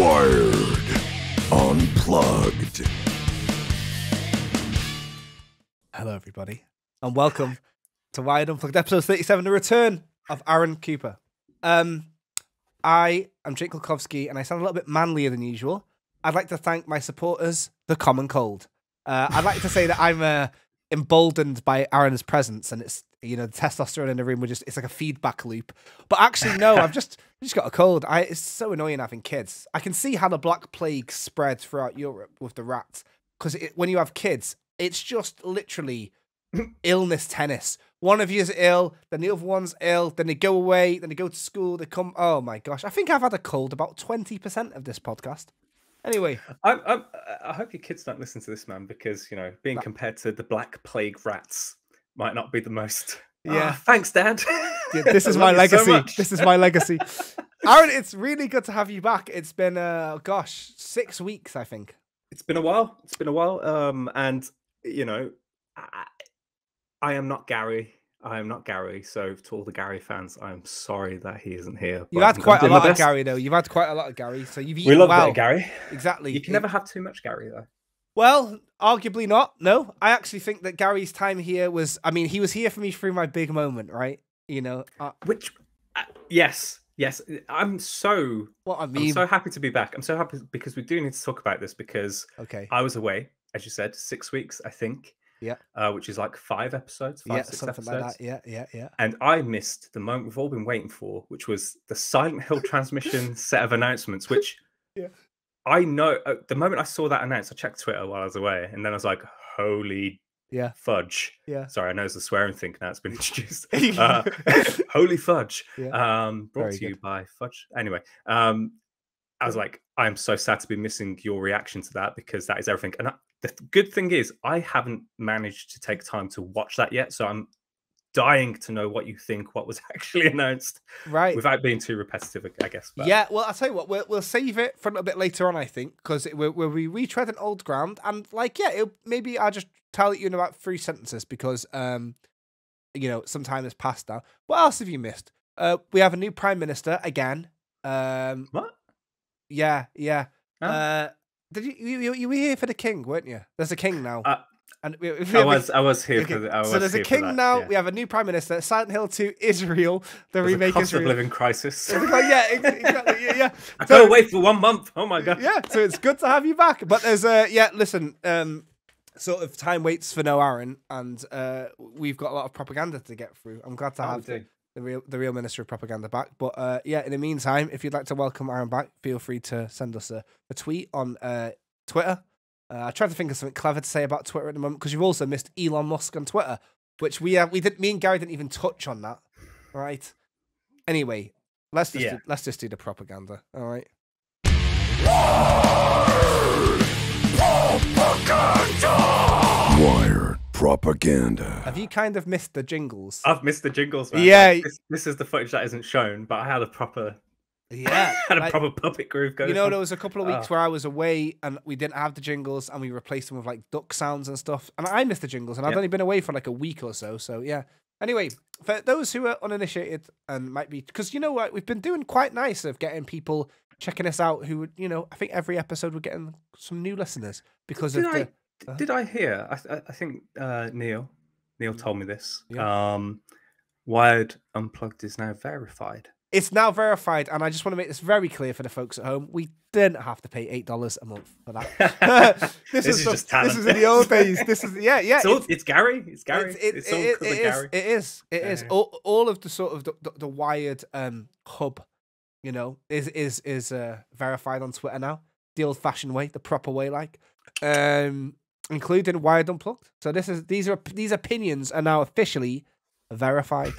Wired. Unplugged. Hello, everybody, and welcome to Wired Unplugged, episode 37, the return of Aaron Cooper. I am Jake Kulkowski, and I sound a little bit manlier than usual. I'd like to thank my supporters, the Common Cold. I'd like to say that I'm emboldened by Aaron's presence, and it's, you know, the testosterone in the room, it's like a feedback loop. But actually, no, I've just got a cold. It's so annoying having kids. I can see how the Black Plague spread throughout Europe with the rats, because when you have kids, it's just literally illness tennis. One of you is ill, then the other one's ill, then they go away, then they go to school, they come. Oh my gosh, I think I've had a cold about 20% of this podcast. Anyway, I hope your kids don't listen to this, man, because, you know, being compared to the Black Plague rats might not be the most. Yeah. Thanks, Dad. Yeah, this is my legacy. This is my legacy. Aaron, it's really good to have you back. It's been, 6 weeks, I think. It's been a while. And, you know, I am not Gary. So to all the Gary fans, I'm sorry that he isn't here. You had quite a lot of Gary, though. You've had quite a lot of Gary, so you've eaten well. We love well. that Gary. Exactly. You can never have too much Gary, though. Well, arguably not. No, I actually think that Gary's time here was, I mean, he was here for me through my big moment, right? You know, yes. I'm so happy to be back. I'm so happy because we do need to talk about this because I was away, as you said, 6 weeks, I think. Yeah. Which is like 5 episodes, 5, 6 something episodes. like that. Yeah. And I missed the moment we've all been waiting for, which was the Silent Hill transmission set of announcements, which I know the moment I saw that announced, I checked Twitter while I was away, and then I was like, holy fudge. Yeah. Sorry, I know it's a swearing thing now, it's been introduced. Holy fudge. Yeah. Brought to you by Fudge. Anyway, I was like, I'm so sad to be missing your reaction to that because that is everything. And the good thing is I haven't managed to take time to watch that yet. So I'm dying to know what you think, what was actually announced. Right. Without being too repetitive, I guess. But... Yeah, well, I'll tell you what, we'll save it for a little bit later on, I think, because we'll be retreading old ground. And maybe I'll just tell you in about 3 sentences because, you know, some time has passed now. What else have you missed? We have a new Prime Minister again. What? Yeah. Oh. Did you were here for the King, weren't you? There's a King now. And I was here for the. So there's a King now. Yeah. We have a new Prime Minister. Silent Hill 2, Israel. There's remake. A cost Israel. of living crisis. Yeah, exactly. Yeah. I go away for 1 month. Oh my god. Yeah. So it's good to have you back. But there's listen. Sort of time waits for no Aaron, and we've got a lot of propaganda to get through. I'm glad to have the real Minister of Propaganda back. But in the meantime, if you'd like to welcome Aaron back, feel free to send us a tweet on Twitter. I tried to think of something clever to say about Twitter at the moment because you've also missed Elon Musk on Twitter, which me and Gary didn't even touch on that. All right. Anyway, let's just do the propaganda. All right. Wired propaganda. Have you kind of missed the jingles? I've missed the jingles, man. Yeah. This is the footage that isn't shown, but I had a proper. Yeah, a proper puppet groove going. You know, there was a couple of weeks where I was away and we didn't have the jingles, and we replaced them with like duck sounds and stuff. And I missed the jingles, and I've only been away for like a week or so. So yeah. Anyway, for those who are uninitiated and might be, because you know what, we've been doing quite nice of getting people checking us out. Who would, you know, I think every episode we're getting some new listeners because Did I hear? I think Neil told me this. Yeah. Wired Unplugged is now verified. It's now verified, and I just want to make this very clear for the folks at home. We didn't have to pay $8 a month for that. This is just talent. This is in the old days. This is It's Gary. It's Gary. It is. All of the sort of the Wired hub, you know, is verified on Twitter now. The old-fashioned way, the proper way, like, including Wired Unplugged. So these opinions are now officially verified.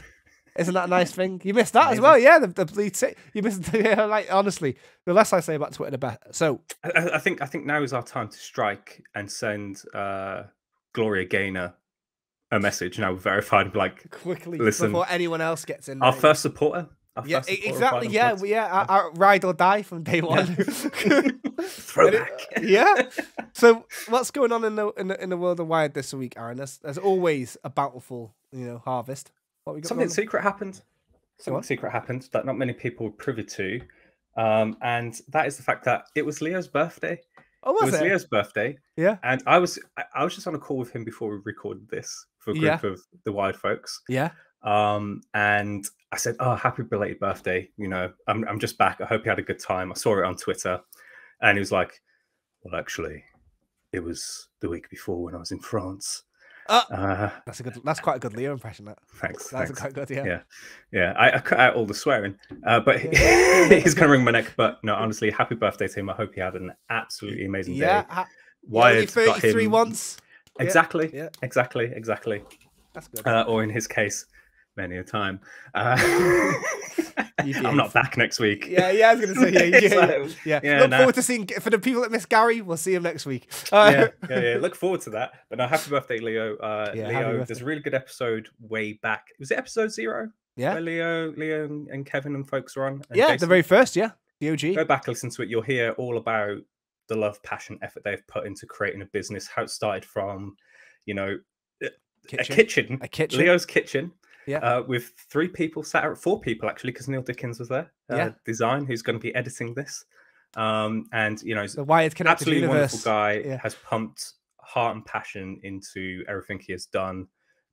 Isn't that a nice thing? You missed that as well, yeah. The bleed. You missed. Yeah, like honestly, the less I say about Twitter, the better. So I think now is our time to strike and send Gloria Gaynor a message. Now verified, and be like quickly before anyone else gets in. Our first supporter. Exactly. Yeah, our ride or die from day one. Throwback. Yeah. So what's going on in the world of Wired this week, Aaron? There's always a bountiful, you know, harvest. Something secret happened. Something secret happened that not many people were privy to. And that is the fact that it was Leo's birthday. Oh, It was was it? Leo's birthday. Yeah. And I was just on a call with him before we recorded this for a group of the Wild folks. Yeah. And I said, "Oh, happy belated birthday! You know, I'm just back. I hope you had a good time." I saw it on Twitter, and he was like, "Well, actually, it was the week before when I was in France." That's quite a good Leo impression. That. Thanks. That's quite good. Yeah. Yeah. I cut out all the swearing, but he's gonna ring my neck. But no, honestly, happy birthday to him. I hope he had an absolutely amazing day. Wired 33 once. Exactly. Yeah. Exactly. That's good. Or in his case, many a time. I'm not back next week. Yeah, I was gonna say Look forward to seeing, for the people that miss Gary, we'll see him next week. Yeah. Look forward to that. But no, happy birthday, Leo. Leo, there's a really good episode way back. Was it episode 0? Yeah. Where Leo and Kevin and folks are on. And Jason. Jason. The very first, the OG. Go back, listen to it. You'll hear all about the love, passion, effort they've put into creating a business. How it started from, a kitchen. Leo's kitchen. Yeah. With 3 people sat out, 4 people actually, because Neil Dickens was there. Design, who's going to be editing this. And the wired connected absolutely universe. Wonderful guy. Has pumped heart and passion into everything he has done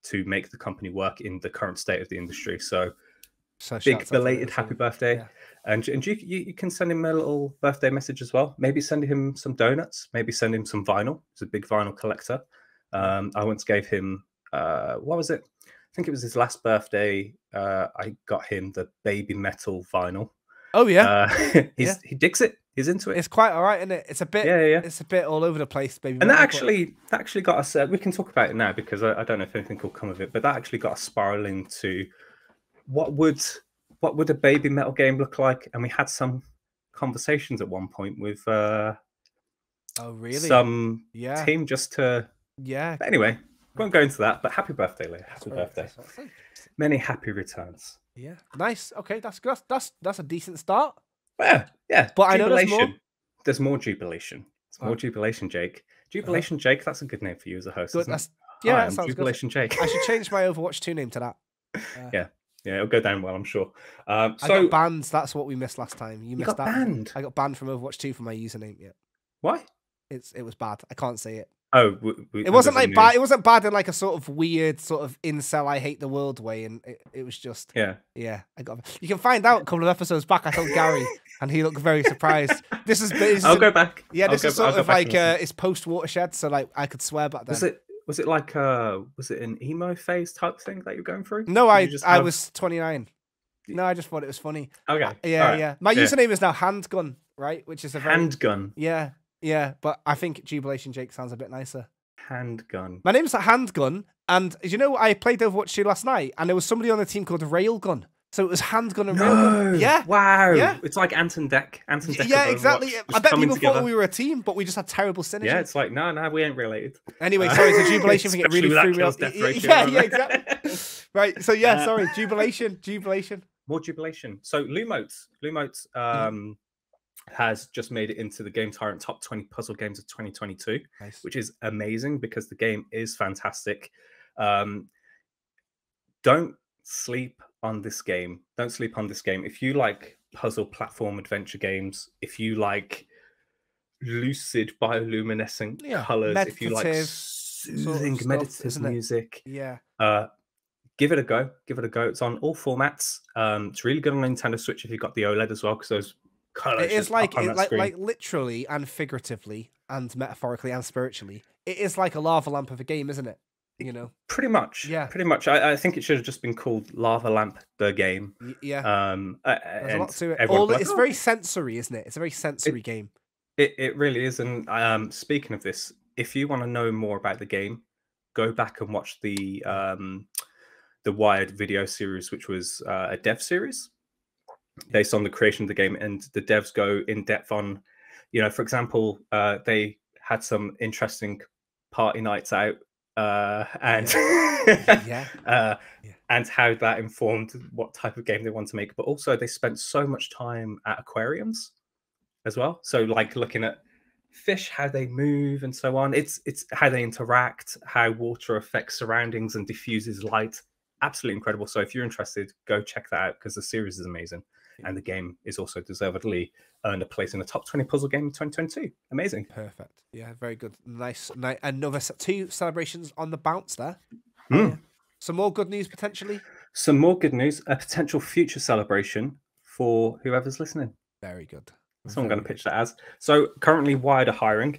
to make the company work in the current state of the industry. So big belated happy birthday. Yeah. And you can send him a little birthday message as well. Maybe send him some donuts. Maybe send him some vinyl. He's a big vinyl collector. I once gave him what was it? I think it was his last birthday. I got him the Baby Metal vinyl. Oh yeah, he digs it. He's into it. It's quite all right, isn't it? It's a bit, It's a bit all over the place, Baby. And that actually got us. We can talk about it now because I don't know if anything will come of it. But that actually got us spiraling to what would a Baby Metal game look like? And we had some conversations at one point with some team just to But anyway. Won't go into that, but happy birthday, Leo. Happy birthday. Many happy returns. Yeah. Nice. Okay, that's good. That's a decent start. Yeah. But I know there's more. There's more jubilation. It's more jubilation, Jake. Jubilation Jake, that's a good name for you as a host. Isn't it? That sounds Jubilation good. Jake. I should change my Overwatch 2 name to that. Yeah, it'll go down well, I'm sure. I got banned. That's what we missed last time. You missed got that. Banned? I got banned from Overwatch 2 for my username. Yeah. Why? It was bad. I can't say it. Oh, it wasn't like bad. It wasn't bad in like a sort of weird sort of incel I hate the world way, and it was just I got. You can find out a couple of episodes back. I told Gary, and he looked very surprised. This is I'll go back. Yeah, this is sort of like it's post Watershed, so like I could swear back then. Was it like was it an emo phase type thing that you're going through? No, I was 29. No, I just thought it was funny. Okay. Yeah. My username is now Handgun, right? Which is a very Handgun. Yeah, but I think Jubilation Jake sounds a bit nicer. Handgun. My name's Handgun, and I played Overwatch 2 last night, and there was somebody on the team called Railgun. So it was Handgun and Railgun. Yeah. Wow. Yeah. It's like Ant and Dec. Yeah, exactly. I bet people thought we were a team, but we just had terrible synergy. Yeah, it's like, no, we ain't related. Anyway, sorry, the Jubilation thing, it really threw me off. Yeah, exactly. Right, so sorry, Jubilation. More Jubilation. So Lumote has just made it into the Game Tyrant top 20 puzzle games of 2022, which is amazing because the game is fantastic. Don't sleep on this game. If you like puzzle platform adventure games, if you like lucid bioluminescent colors, if you like soothing meditative music, give it a go. It's on all formats. It's really good on Nintendo Switch if you've got the OLED as well, because those colors. It is like literally and figuratively and metaphorically and spiritually. It is like a lava lamp of a game, isn't it? Pretty much. Yeah. Pretty much. I think it should have just been called Lava Lamp the game. Yeah. There's a lot to it. It's very sensory, isn't it? It's a very sensory game. It really is. And speaking of this, if you want to know more about the game, go back and watch the Wired video series, which was a dev series based on the creation of the game, and the devs go in depth on, for example, they had some interesting party nights out, and and how that informed what type of game they want to make. But also they spent so much time at aquariums as well, so like looking at fish, how they move and so on. It's how they interact, how water affects surroundings and diffuses light. absolutely incredible. So if you're interested, go check that out because the series is amazing. And the game is also deservedly earned a place in the top 20 puzzle game in 2022. Amazing. Perfect. Yeah, very good. Nice. Another 2 celebrations on the bounce there. Mm. Oh, yeah. Some more good news potentially. Some more good news, a potential future celebration for whoever's listening. Very good. That's what I'm going to pitch that as. So currently Wired are hiring.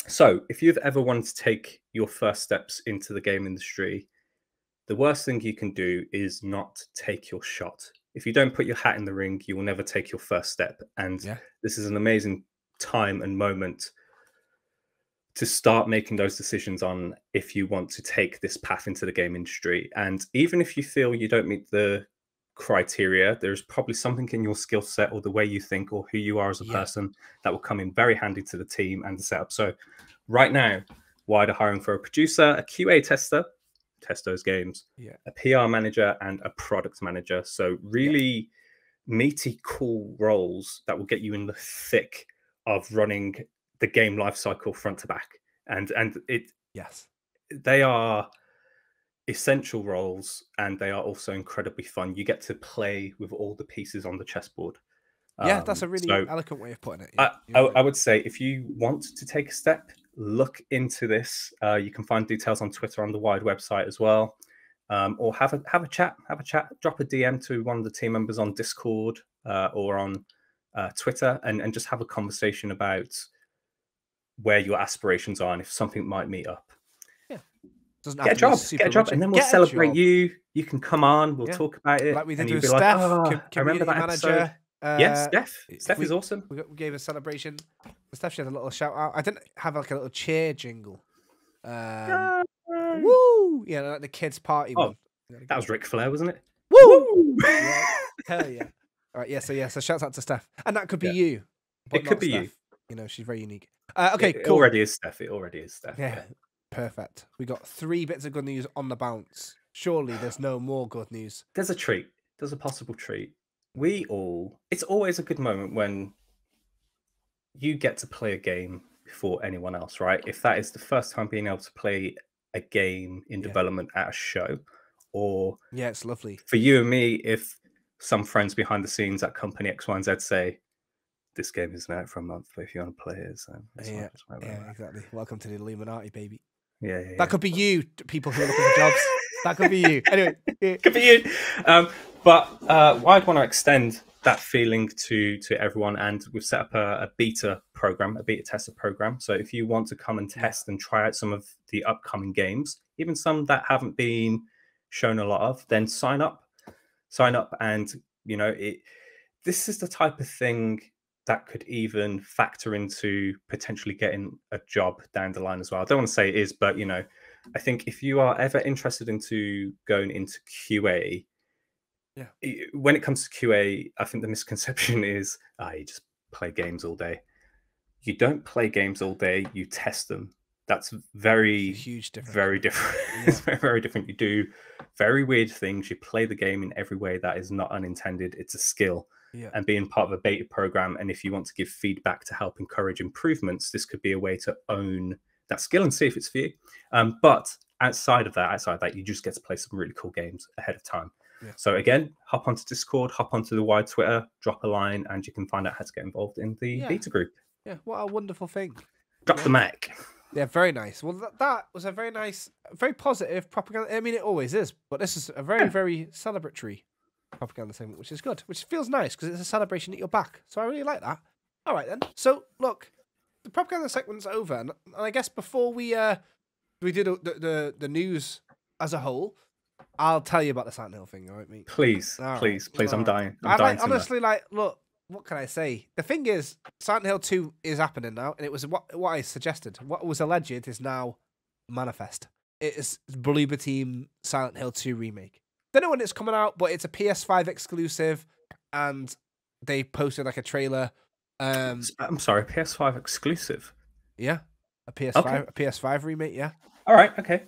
So if you've ever wanted to take your first steps into the game industry, the worst thing you can do is not take your shot. If you don't put your hat in the ring, you will never take your first step. And this is an amazing time and moment to start making those decisions on if you want to take this path into the game industry. And even if you feel you don't meet the criteria, there's probably something in your skill set or the way you think or who you are as a person that will come in very handy to the team and the setup. So right now, Wired are hiring for a producer, a QA tester, test those games, a PR manager, and a product manager. So really meaty, cool roles that will get you in the thick of running the game lifecycle front to back. And they are essential roles, and they are also incredibly fun. You get to play with all the pieces on the chessboard. Yeah, that's a really eloquent way of putting it. I would say if you want to take a step, look into this. You can find details on Twitter on the Wired website as well, or have a chat. Drop a DM to one of the team members on Discord or on Twitter, and just have a conversation about where your aspirations are and if something might meet up. Get a job, and then we'll celebrate you. You can come on. We'll talk about it. Like we did with Steph, I remember that manager. Steph. Steph is awesome. We gave a celebration. Steph, she had a little shout out. I didn't have like a little cheer jingle. Woo! Yeah, like the kids' party one. That was Ric Flair, wasn't it? Woo! Hell yeah! All right, so shout out to Steph, and that could be you. It could be Steph. you. You know, she's very unique. Okay, it cool. Already is Steph. It already is Steph. Yeah. Perfect. We got 3 bits of good news on the bounce. Surely there's no more good news. There's a treat. There's a possible treat. It's always a good moment when you get to play a game before anyone else, right? If that is the first time being able to play a game in development at a show, or it's lovely. For you and me, if some friends behind the scenes at company X, Y, and Z say, this game isn't out for a month, but if you want to play it, so exactly. Welcome to the Illuminati, baby. That could be you, people who are looking for jobs. That could be you. Anyway, could be you. But I'd want to extend that feeling to everyone, and we've set up a beta program, a beta tester program. So if you want to come and test and try out some of the upcoming games, even some that haven't been shown a lot of, then sign up, and this is the type of thing that could even factor into potentially getting a job down the line as well. I don't want to say it is, but I think if you are ever interested into going into QA, when it comes to QA, I think the misconception is you just play games all day. You don't play games all day, you test them. That's huge difference. Very different. It's very, very different. You do very weird things. You play the game in every way that is not unintended. It's a skill. And being part of a beta program, and if you want to give feedback to help encourage improvements, this could be a way to own that skill and see if it's for you. But outside of that, you just get to play some really cool games ahead of time. So again, hop onto Discord, hop onto the Wired Twitter, drop a line, and you can find out how to get involved in the beta group. Yeah, what a wonderful thing. Drop the mic. Yeah, very nice. Well, that was a very nice, very positive propaganda. I mean, it always is, but this is a very, very celebratory propaganda segment, which is good, which feels nice because it's a celebration that you're back. So I really like that. All right, then. So, look, the propaganda segment's over, and I guess before we do the news as a whole, I'll tell you about the Silent Hill thing, all right, mate? Please, please. I'm dying. I'm dying honestly, look, what can I say? The thing is, Silent Hill 2 is happening now, and it was what I suggested. What was alleged is now manifest. It is Bloober Team Silent Hill 2 remake. Don't know when it's coming out, but it's a PS5 exclusive, and they posted like a trailer. I'm sorry, PS5 exclusive? Yeah, a PS5 remake, yeah. All right, okay.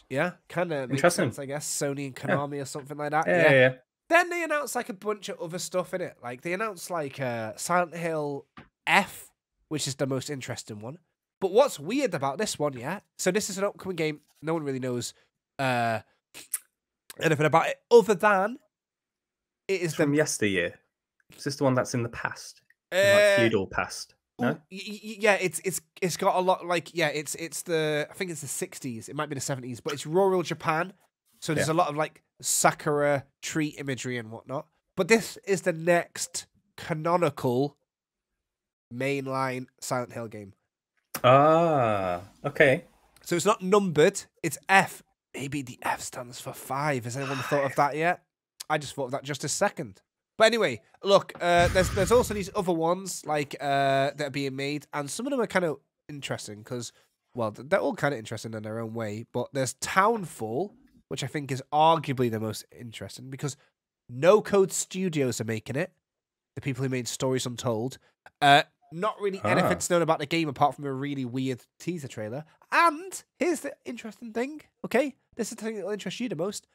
Yeah, kind of makes sense, I guess. Sony and Konami or something like that. Yeah. Then they announced like a bunch of other stuff in it. Like they announced like Silent Hill F, which is the most interesting one. But what's weird about this one, so this is an upcoming game. No one really knows anything about it other than it is It's from yesteryear. Is this the one that's in the past? In like feudal past? No. Yeah, it's got a lot like it's the I think it's the 60s. It might be the 70s, but it's rural Japan. So there's a lot of like sakura tree imagery and whatnot. But this is the next canonical mainline Silent Hill game. Ah, okay. So it's not numbered. It's F. Maybe the F stands for 5. Has anyone thought of that yet? I just thought of that just a second. But anyway, look, there's also these other ones like that are being made, and some of them are kind of interesting because, well, they're all kind of interesting in their own way. But there's Townfall, which I think is arguably the most interesting because No Code Studios are making it. The people who made Stories Untold. Not really anything's known about the game apart from a really weird teaser trailer. And here's the interesting thing, okay? This is the thing that will interest you the most.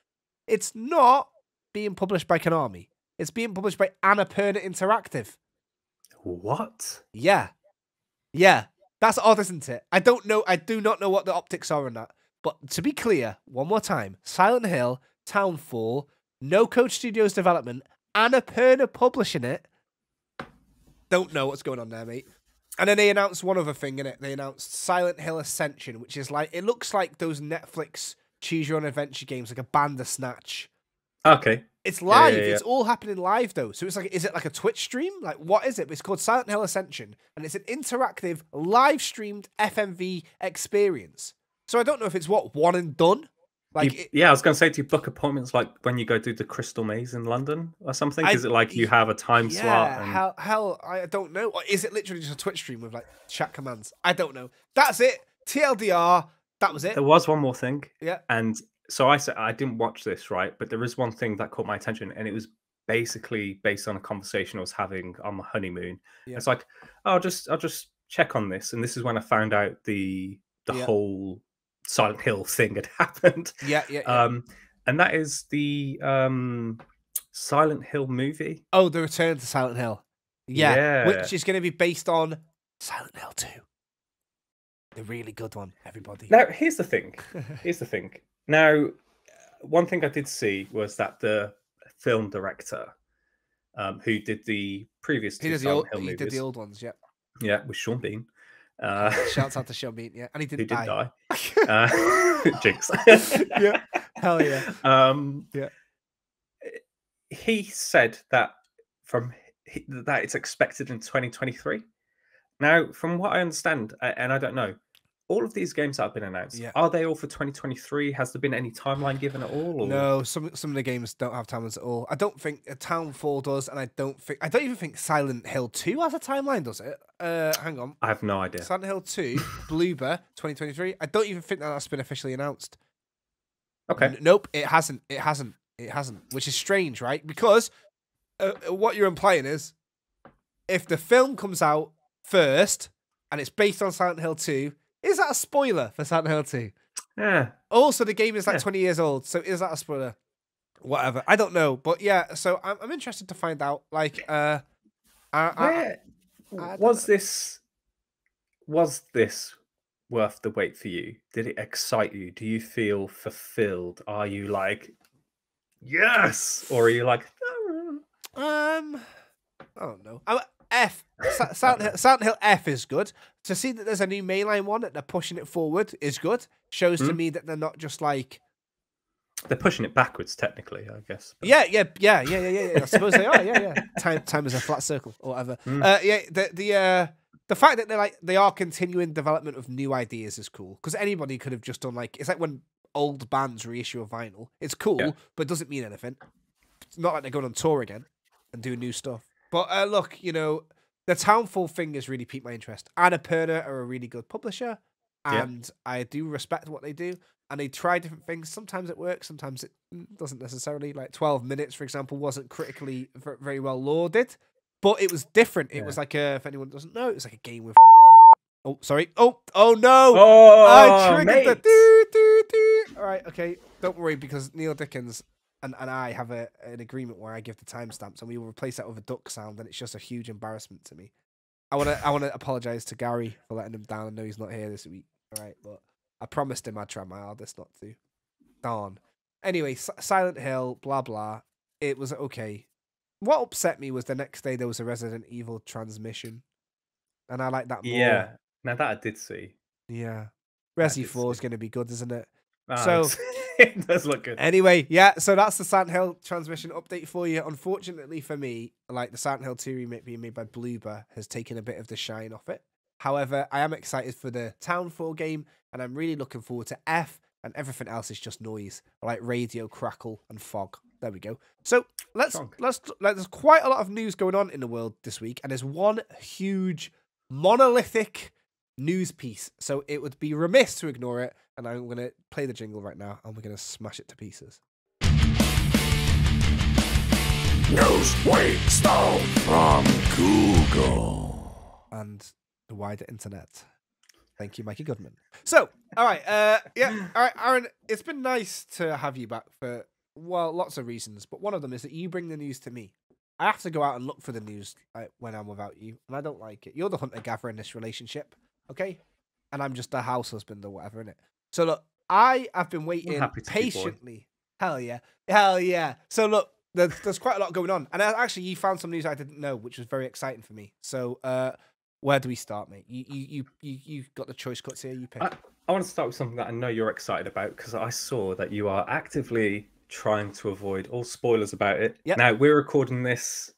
It's not being published by Konami. It's being published by Annapurna Interactive. What? Yeah. Yeah. That's odd, isn't it? I don't know. I do not know what the optics are on that. But to be clear, one more time, Silent Hill, Townfall, No Code Studios development, Annapurna publishing it. Don't know what's going on there, mate. And then they announced one other thing in it. They announced Silent Hill Ascension, which is like, it looks like those Netflix choose your own adventure games, like a Bandersnatch. Okay. It's live. Yeah. It's all happening live though. So it's like, is it like a Twitch stream? Like, what is it? It's called Silent Hill Ascension, and it's an interactive, live streamed FMV experience. So I don't know if it's one and done. Like, I was going to say, do you book appointments like when you go do the Crystal Maze in London or something? Is it like you have a time slot? And... Hell, I don't know. Or is it literally just a Twitch stream with like chat commands? I don't know. That's it. TLDR. That was it. There was one more thing. Yeah. And so I said I didn't watch this, right? But there is one thing that caught my attention, and it was basically based on a conversation I was having on my honeymoon. Yeah. It's like, I'll just check on this, and this is when I found out the whole Silent Hill thing had happened. Yeah. And that is the Silent Hill movie. Oh, the Return to Silent Hill. Yeah. Which is going to be based on Silent Hill 2. The really good one, everybody. Now, here's the thing. Now, one thing I did see was that the film director, who did the previous two Silent Hill movies, he did the old ones, yeah. Yeah, with Sean Bean. Shouts out to Sean Bean, yeah. And he didn't die. Jinx. Yeah. Hell yeah. Yeah. He said that that it's expected in 2023. Now, from what I understand, and I don't know, all of these games that have been announced, are they all for 2023? Has there been any timeline given at all? Or? No, some of the games don't have timelines at all. I don't think Townfall does, and I don't even think Silent Hill 2 has a timeline, does it? Hang on. I have no idea. Silent Hill 2, Bloober, 2023. I don't even think that's been officially announced. Okay. Nope, it hasn't. It hasn't. Which is strange, right? Because what you're implying is, if the film comes out first and it's based on Silent Hill 2, is that a spoiler for Silent Hill 2? Yeah. Also, the game is like 20 years old, so is that a spoiler? Whatever. I don't know, but yeah. So I'm interested to find out. Like, was this worth the wait for you? Did it excite you? Do you feel fulfilled? Are you like, yes, or are you like, I don't know. Silent Hill F is good. To see that there's a new mainline one that they're pushing it forward is good. Shows to me that they're not just like, they're pushing it backwards, technically, I guess. But... Yeah. I suppose they are. Yeah. Time is a flat circle or whatever. The fact that they are continuing development of new ideas is cool, because anybody could have just done like, it's like when old bands reissue a vinyl. It's cool, but it doesn't mean anything. It's not like they're going on tour again and doing new stuff. But look, the Townfall thing has really piqued my interest. Annapurna are a really good publisher, and I do respect what they do. And they try different things. Sometimes it works, sometimes it doesn't necessarily. Like 12 Minutes, for example, wasn't critically very well lauded, but it was different. It was like if anyone doesn't know, it was like a game with. Oh, sorry. Oh no! Oh, I triggered mate. the. All right, okay. Don't worry, because Neil Dickens and I have an agreement where I give the timestamps, and we will replace that with a duck sound, and it's just a huge embarrassment to me. I want to apologize to Gary for letting him down. I know he's not here this week. All right, but I promised him I'd try my hardest not to. Darn. Anyway, Silent Hill, blah, blah. It was okay. What upset me was the next day there was a Resident Evil transmission. And I like that more. Yeah. Now that I did see. Yeah. That I Resi did 4 is see. going to be good, isn't it? Oh, So, it does look good. anyway, yeah, so that's the Silent Hill transmission update for you. Unfortunately for me, like the Silent Hill 2 remake being made by Bloober has taken a bit of the shine off it. However, I am excited for the Townfall game, and I'm really looking forward to F, and everything else is just noise, like radio, crackle, and fog. There we go. So let's there's quite a lot of news going on in the world this week, and there's one huge monolithic news piece. So it would be remiss to ignore it, and I'm going to play the jingle right now, and we're going to smash it to pieces. Newsweek stuff from Google and the wider internet. Thank you, Mikey Goodman. So, all right, yeah, all right, Aaron, it's been nice to have you back for, well, lots of reasons, but one of them is that you bring the news to me. I have to go out and look for the news when I'm without you, and I don't like it. You're the hunter-gatherer in this relationship, okay? And I'm just a house husband or whatever, innit? So, look, I have been waiting patiently. Hell yeah. Hell yeah. So, look, there's quite a lot going on. And actually, you found some news I didn't know, which was very exciting for me. So, where do we start, mate? You got the choice cuts here. You pick. I want to start with something that I know you're excited about, because I saw that you are actively trying to avoid all spoilers about it. Yep. Now, we're recording this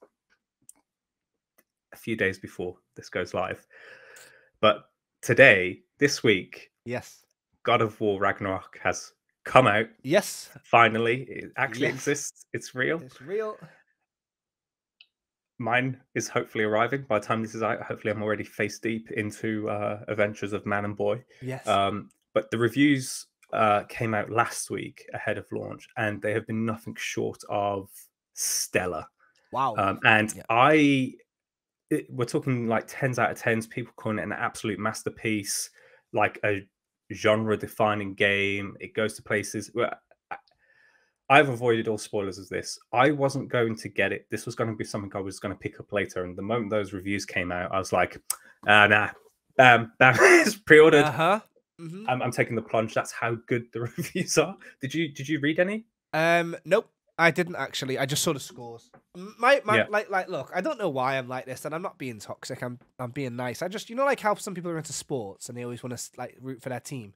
a few days before this goes live. But today, this week, yes, God of War Ragnarock has come out. Yes. Finally, it actually exists. It's real. It's real. Mine is hopefully arriving by the time this is out. Hopefully, I'm already face deep into Adventures of Man and Boy. Yes. But the reviews came out last week ahead of launch, and they have been nothing short of stellar. Wow. We're talking like 10s out of 10s, people calling it an absolute masterpiece, like a genre-defining game. It goes to places where I've avoided all spoilers of this. I wasn't going to get it. This was going to be something I was going to pick up later. And the moment those reviews came out, I was like, nah, bam, it's pre-ordered. Mm-hmm. I'm taking the plunge. That's how good the reviews are. Did you read any? Nope, I didn't actually. I just saw the scores. Like, look, I don't know why I'm like this, and I'm not being toxic. I'm being nice. I just, like how some people are into sports and they always want to like root for their team.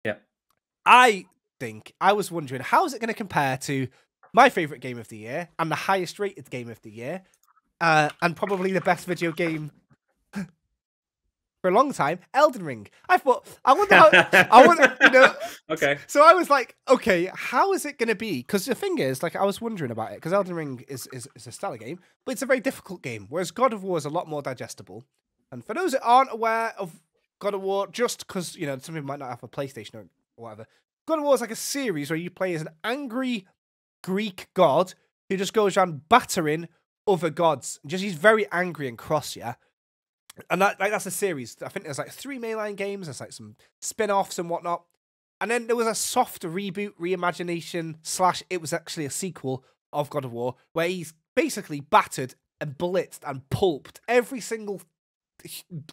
Yeah. I was wondering, how is it going to compare to my favorite game of the year and the highest rated game of the year, and probably the best video game for a long time, Elden Ring. I thought, I wonder how, Okay. So I was like, okay, how is it going to be? Because the thing is, like, I was wondering about it, because Elden Ring is a stellar game, but it's a very difficult game, whereas God of War is a lot more digestible. And for those that aren't aware of God of War, just because, some people might not have a PlayStation or whatever, God of War is like a series where you play as an angry Greek god who just goes around battering other gods. He's very angry and cross, yeah? And that's a series. I think there's like 3 mainline games. There's like some spin-offs and whatnot. And then there was a soft reboot, reimagination, / it was actually a sequel of God of War, where he's basically battered and blitzed and pulped every single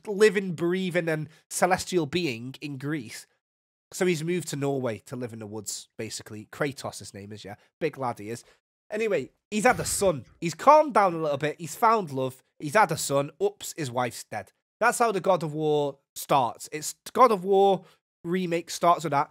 living, breathing, and celestial being in Greece. So he's moved to Norway to live in the woods, basically. Kratos, his name is, yeah. Big lad he is. Anyway, he's had a son. He's calmed down a little bit. He's found love. He's had a son. Oops, his wife's dead. That's how the God of War starts. It's God of War remake starts with that.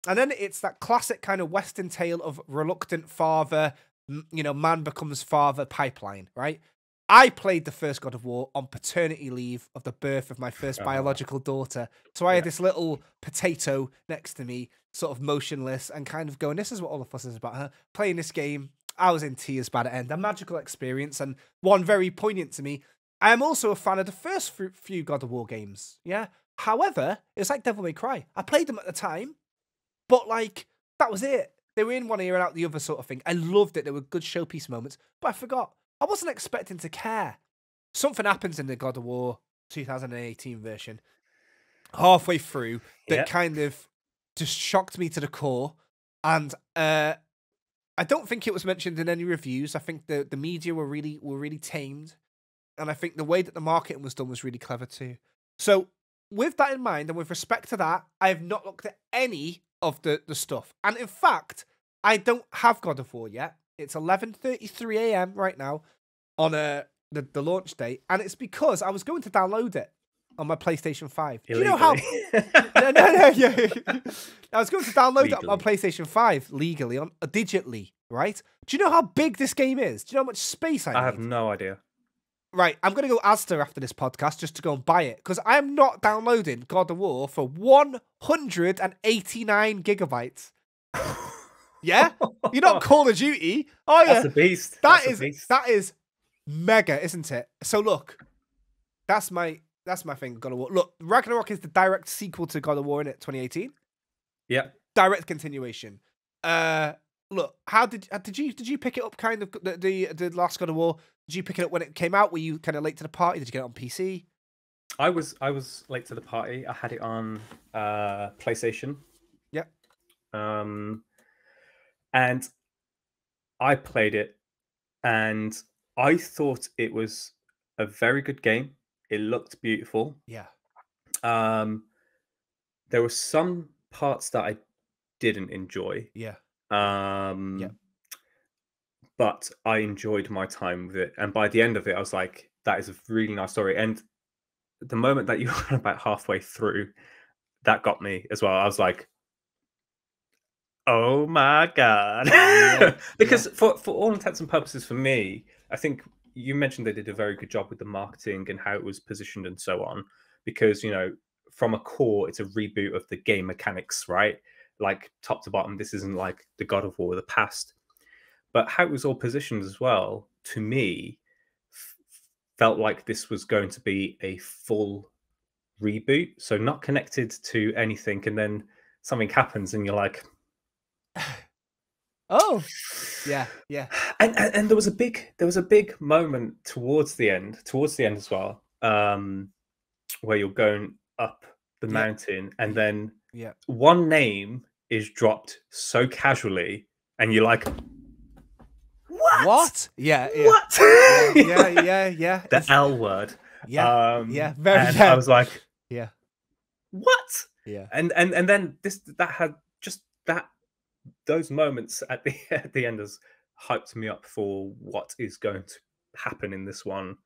And then it's that classic kind of Western tale of reluctant father, man becomes father pipeline, right? I played the first God of War on paternity leave of the birth of my first biological daughter. So I had this little potato next to me, sort of motionless, and kind of going, this is what all the fuss is about, huh? Playing this game, I was in tears by the end. A magical experience, and one very poignant to me. I am also a fan of the first few God of War games, yeah? However, it's like Devil May Cry. I played them at the time, but like, that was it. They were in one ear and out the other sort of thing. I loved it. There were good showpiece moments, but I forgot. I wasn't expecting to care. Something happens in the God of War 2018 version halfway through that kind of just shocked me to the core. And I don't think it was mentioned in any reviews. I think the media were really tamed. And I think the way that the marketing was done was really clever too. So with that in mind, and with respect to that, I have not looked at any of the stuff. And in fact, I don't have God of War yet. It's 11:33 a.m. right now on the launch date, and it's because I was going to download it on my PlayStation 5. Illegally. Do you know how? no, yeah. I was going to download it on PlayStation 5 legally, digitally, right? Do you know how big this game is? Do you know how much space I need? I have no idea. Right, I'm going to go Asda after this podcast just to go and buy it, because I am not downloading God of War for 189 gigabytes. Yeah? You're not Call of Duty, are you? That's a beast. That is mega, isn't it? So look, that's my thing, God of War. Look, Ragnarock is the direct sequel to God of War in it, 2018. Yeah. Direct continuation. Look, how did you pick it up? Kind of the last God of War. Did you pick it up when it came out? Were you kind of late to the party? Did you get it on PC? I was late to the party. I had it on PlayStation. Yeah. And I played it, and I thought it was a very good game. It looked beautiful. Yeah. There were some parts that I didn't enjoy. Yeah. But I enjoyed my time with it. And by the end of it, I was like, that is a really nice story. And the moment that you were about halfway through, that got me as well. I was like, oh my God. Because for all intents and purposes, for me, I think you mentioned they did a very good job with the marketing and how it was positioned and so on. Because, you know, from a core, it's a reboot of the game mechanics, right? Like top to bottom, this isn't like the God of War of the past. But how it was all positioned as well, to me, felt like this was going to be a full reboot. So not connected to anything. And then something happens and you're like, oh, yeah. And there was a big moment towards the end as well, where you're going up the mountain, and then one name is dropped so casually, and you're like, what? Yeah. What? Yeah. The L word. Yeah. Very. And I was like, yeah. What? Yeah. And then that had just those moments at the end has hyped me up for what is going to happen in this one.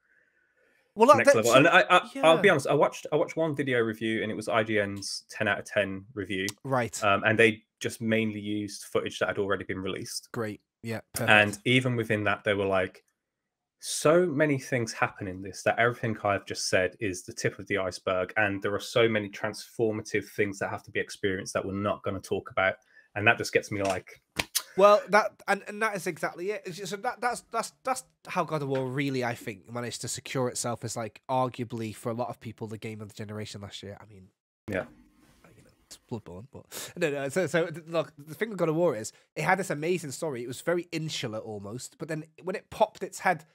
Well, next level. And I'll be honest, I watched one video review, and it was IGN's 10 out of 10 review. Right. And they just mainly used footage that had already been released. Great. Yeah. Perfect. And even within that, they were like, so many things happen in this that everything I've just said is the tip of the iceberg. And there are so many transformative things that have to be experienced that we're not going to talk about. And that just gets me like, well, that is exactly it. So that's how God of War really, I think, managed to secure itself as, like, arguably for a lot of people the game of the generation last year. I mean, yeah, you know, it's Bloodborne, but no. So look, the thing with God of War is it had this amazing story. It was very insular almost, but then when it popped its head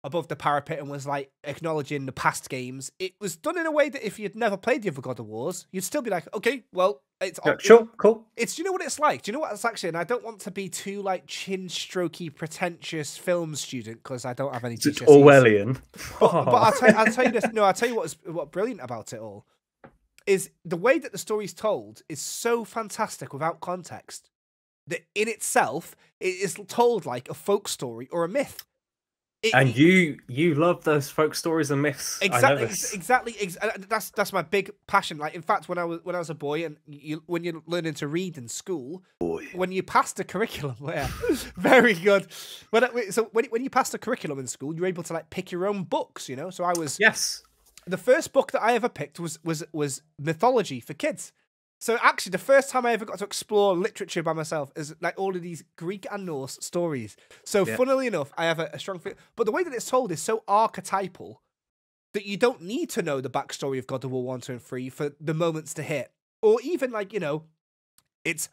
above the parapet and was like acknowledging the past games, it was done in a way that if you'd never played the other God of Wars, you'd still be like, okay, well, it's sure, cool. It's, you know what it's like? Do you know what it's actually? And I don't want to be too like chin strokey, pretentious film student because I don't have any GCSEs. It's Orwellian. But I'll tell you this. No, I'll tell you what's brilliant about it all is the way that the story's told is so fantastic without context that in itself it is told like a folk story or a myth. And you love those folk stories and myths. Exactly. That's my big passion. Like, in fact, when I was a boy, and when you're learning to read in school, when you passed the curriculum, very good. When you passed the curriculum in school, you're able to like pick your own books. You know, so I was the first book that I ever picked was mythology for kids. So actually, the first time I ever got to explore literature by myself is like all of these Greek and Norse stories. So funnily enough, I have a strong feeling. But the way that it's told is so archetypal that you don't need to know the backstory of God of War 1, 2, and 3 for the moments to hit. Or even like, you know, it's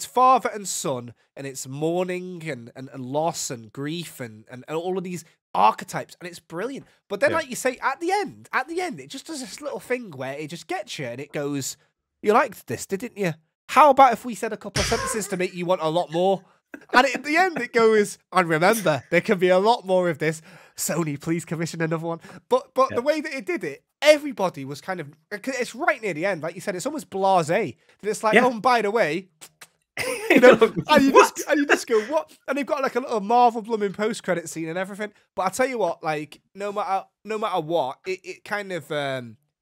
father and son, and it's mourning and loss and grief and all of these archetypes, and it's brilliant. But then, like you say, at the end, it just does this little thing where it just gets you, and it goes, you liked this, didn't you? How about if we said a couple of sentences to make you want a lot more? And at the end, it goes, and remember, there can be a lot more of this. Sony, please commission another one. But the way that it did it, everybody was kind of, it's right near the end. Like you said, it's almost blasé. That it's like, oh, and by the way, You know, What? and you just go, what? And they've got like a little Marvel blooming post-credit scene and everything. But I tell you what, like no matter what, it kind of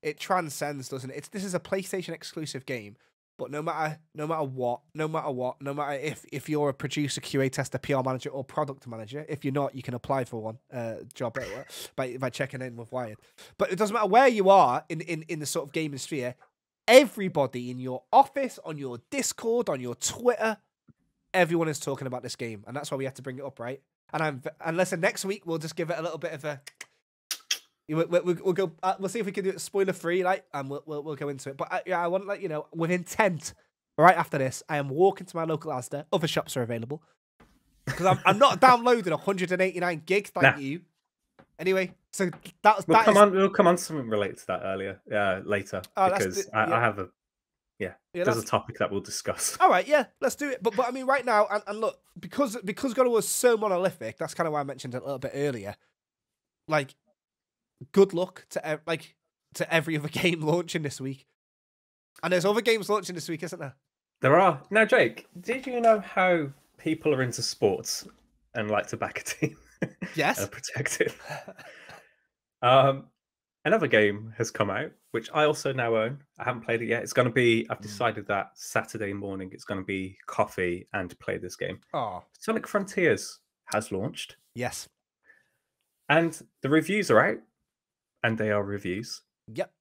it transcends, doesn't it? This is a PlayStation exclusive game. But no matter what, if you're a producer, QA tester, PR manager, or product manager, if you're not, you can apply for one job at work by checking in with Wired. But it doesn't matter where you are in the sort of gaming sphere. Everybody in your office, on your Discord, on your Twitter, everyone is talking about this game, and that's why we have to bring it up, right? And listen, next week we'll just give it a little bit of a. We'll go. We'll see if we can do it spoiler free, like, and we'll go into it. But yeah, I want to let you know, with intent. Right after this, I am walking to my local Asda. Other shops are available because I'm not downloading 189 gigs. Thank you. Anyway, so we'll come on to something related to that later because I have a there's a topic that we'll discuss. All right, yeah, let's do it. But I mean, right now, and look, because God was so monolithic, that's kind of why I mentioned it a little bit earlier. Like, good luck to every other game launching this week, and there's other games launching this week, isn't there? There are. Now, Jake, did you know how people are into sports and like to back a team? Yes. And protect it. Another game has come out, which I also now own. I haven't played it yet. It's going to be, I've decided that Saturday morning it's going to be coffee and play this game. Oh. Sonic Frontiers has launched. Yes. And the reviews are out. And they are reviews. Yep.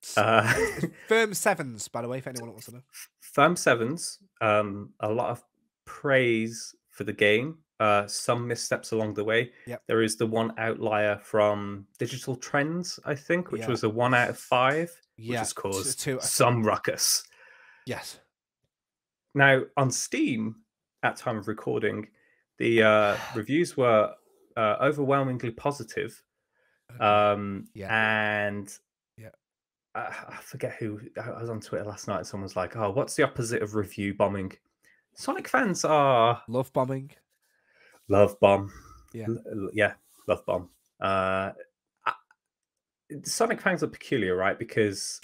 Firm 7s, by the way, if anyone wants to know. Firm 7s. A lot of praise for the game. Some missteps along the way. Yep. There is the one outlier from Digital Trends, I think, which was a 1 out of 5, which has caused some ruckus. Yes. Now, on Steam, at time of recording, the reviews were overwhelmingly positive. And I forget who. I was on Twitter last night and someone was like, oh, what's the opposite of review bombing? Sonic fans are love bombing. Love bomb. Yeah. Love bomb. Sonic fans are peculiar, right? Because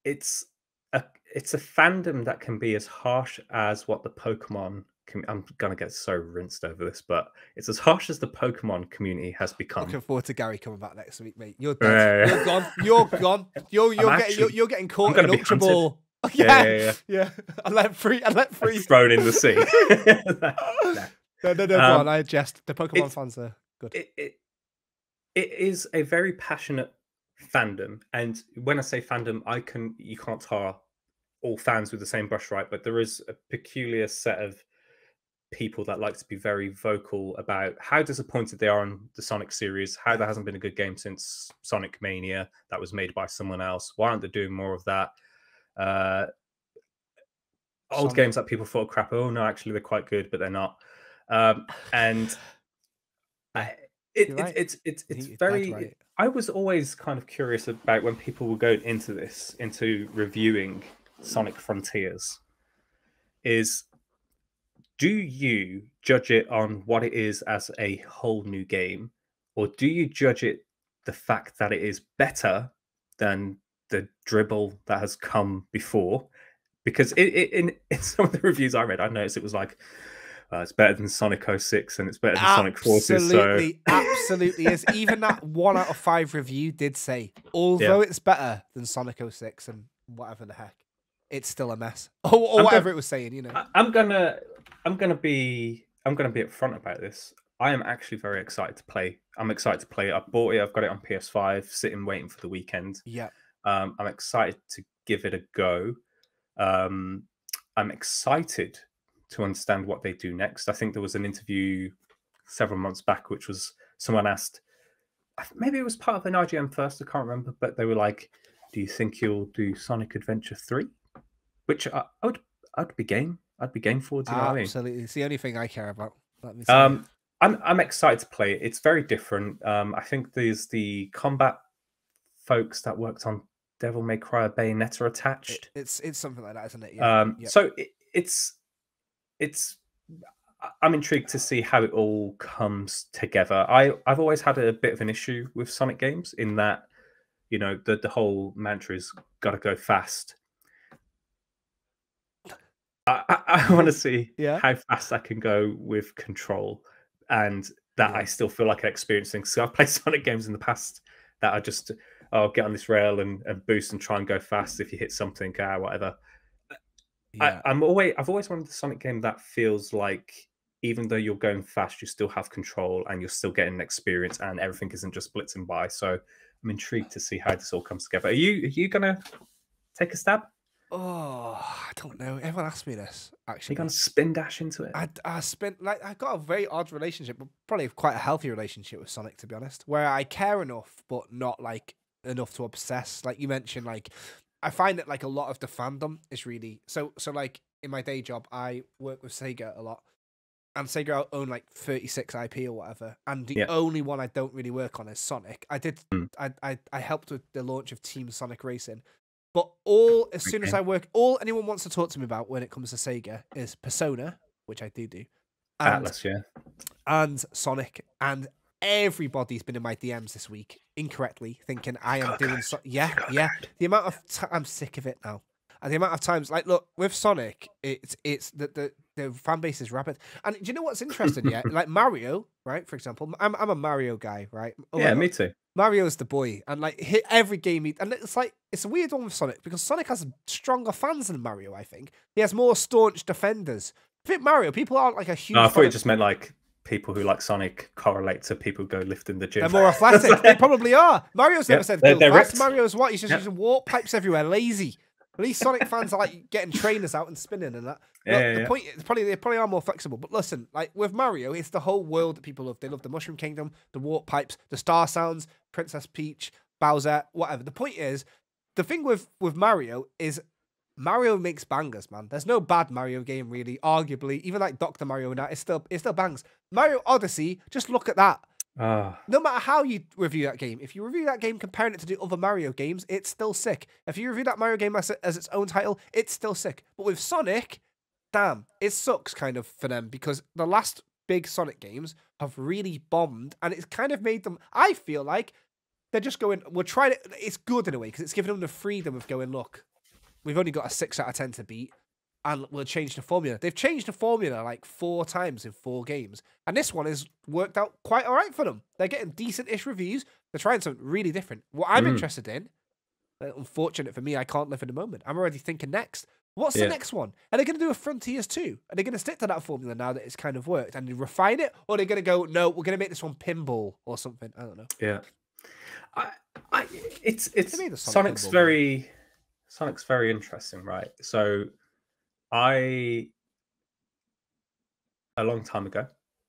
it's a fandom that can be as harsh as what the Pokemon I'm gonna get so rinsed over this, but it's as harsh as the Pokemon community has become. Looking forward to Gary coming back next week, mate. You're dead. You're gone. You're gone. You're getting caught in Ultra Ball. Yeah. I let free. Thrown in the sea. No. Go on. I jest. The Pokemon fans are good. It is a very passionate fandom, and when I say fandom, you can't tar all fans with the same brush, right? But there is a peculiar set of people that like to be very vocal about how disappointed they are on the Sonic series, how there hasn't been a good game since Sonic Mania that was made by someone else. Why aren't they doing more of that? Old games that people thought crap. Oh no, actually they're quite good, but they're not. It's very. Right. I was always kind of curious about when people were going into reviewing Sonic Frontiers. Do you judge it on what it is as a whole new game, or do you judge it the fact that it is better than the dribble that has come before? Because in some of the reviews I read, I noticed it was like, it's better than Sonic 06 and it's better than Sonic Forces. Absolutely is. Even that 1 out of 5 review did say, although it's better than Sonic 06 and whatever the heck, it's still a mess. Or whatever it was saying, you know. I'm gonna be upfront about this. I am actually very excited to play. I'm excited to play it. I bought it. I've got it on PS5, sitting waiting for the weekend. Yeah. I'm excited to give it a go. I'm excited to understand what they do next. I think there was an interview several months back, which was someone asked, maybe it was part of an IGN first, I can't remember, but they were like, do you think you'll do Sonic Adventure 3? Which I'd be game. I'd be game for. Do you know what I mean? Absolutely. It's the only thing I care about. I'm excited to play it. It's very different. I think there's the combat folks that worked on Devil May Cry Bayonetta attached. It's something like that, isn't it? Yeah. So I'm intrigued to see how it all comes together. I've always had a bit of an issue with Sonic games in that, you know, the whole mantra is gotta go fast. I want to see Yeah. how fast I can go with control, and that I still feel like I'm experiencing. So I've played Sonic games in the past that I just get on this rail and boost and try and go fast. If you hit something, whatever. Yeah. I've always wanted the Sonic game that feels like even though you're going fast, you still have control and you're still getting experience, and everything isn't just blitzing by. So I'm intrigued to see how this all comes together. Are you gonna take a stab? Oh, I don't know. Everyone asks me this, Are actually. you gonna spin dash into it? I spent like I got a very odd relationship, but probably quite a healthy relationship with Sonic, to be honest, where I care enough, but not like enough to obsess. Like you mentioned, like I find that like a lot of the fandom is really so like in my day job, I work with Sega a lot. And Sega own like 36 IP or whatever, and the only one I don't really work on is Sonic. I helped with the launch of Team Sonic Racing, but as soon as I work, all anyone wants to talk to me about when it comes to Sega is Persona, which I do, and Atlas, and Sonic, and everybody's been in my DMs this week incorrectly thinking I am doing The amount of I'm sick of it now. And the amount of times, like, look, with Sonic, it's the fan base is rapid. And do you know what's interesting? Yeah, like Mario, right? For example, I'm a Mario guy, right? Yeah, me too. Mario's the boy, and like hit every game, and it's like it's a weird one with Sonic because Sonic has stronger fans than Mario. I think he has more staunch defenders. I think Mario, people aren't like a huge. No, I thought you just meant like people who like Sonic correlate to people who go lift in the gym. They're more athletic. They probably are. Mario's never said they're fast. ripped. Mario's what? He's just using warp pipes everywhere, lazy. At least Sonic fans are like getting trainers out and spinning and that. The point is they probably are more flexible. But listen, like with Mario, it's the whole world that people love. They love the Mushroom Kingdom, the warp pipes, the star sounds, Princess Peach, Bowser, whatever. The point is, the thing with Mario is Mario makes bangers, man. There's no bad Mario game really. Arguably, even like Dr. Mario and that, it still bangs. Mario Odyssey, just look at that. No matter how you review that game, if you review that game comparing it to the other Mario games, it's still sick. If you review that Mario game as its own title, it's still sick. But with Sonic, damn, it sucks kind of for them because the last big Sonic games have really bombed, and it's kind of made them, I feel like, they're just going, we'll try it. It's good in a way because it's given them the freedom of going, look, we've only got a 6 out of 10 to beat, and we'll change the formula. They've changed the formula like 4 times in 4 games. And this one has worked out quite all right for them. They're getting decent-ish reviews. They're trying something really different. What I'm interested in, unfortunate for me, I can't live in the moment. I'm already thinking next. What's the next one? Are they going to do a Frontiers 2? Are they going to stick to that formula now that it's kind of worked and refine it? Or are they going to go, no, we're going to make this one pinball or something? I don't know. Yeah. It's Sonic's pinball very interesting, right? So a long time ago,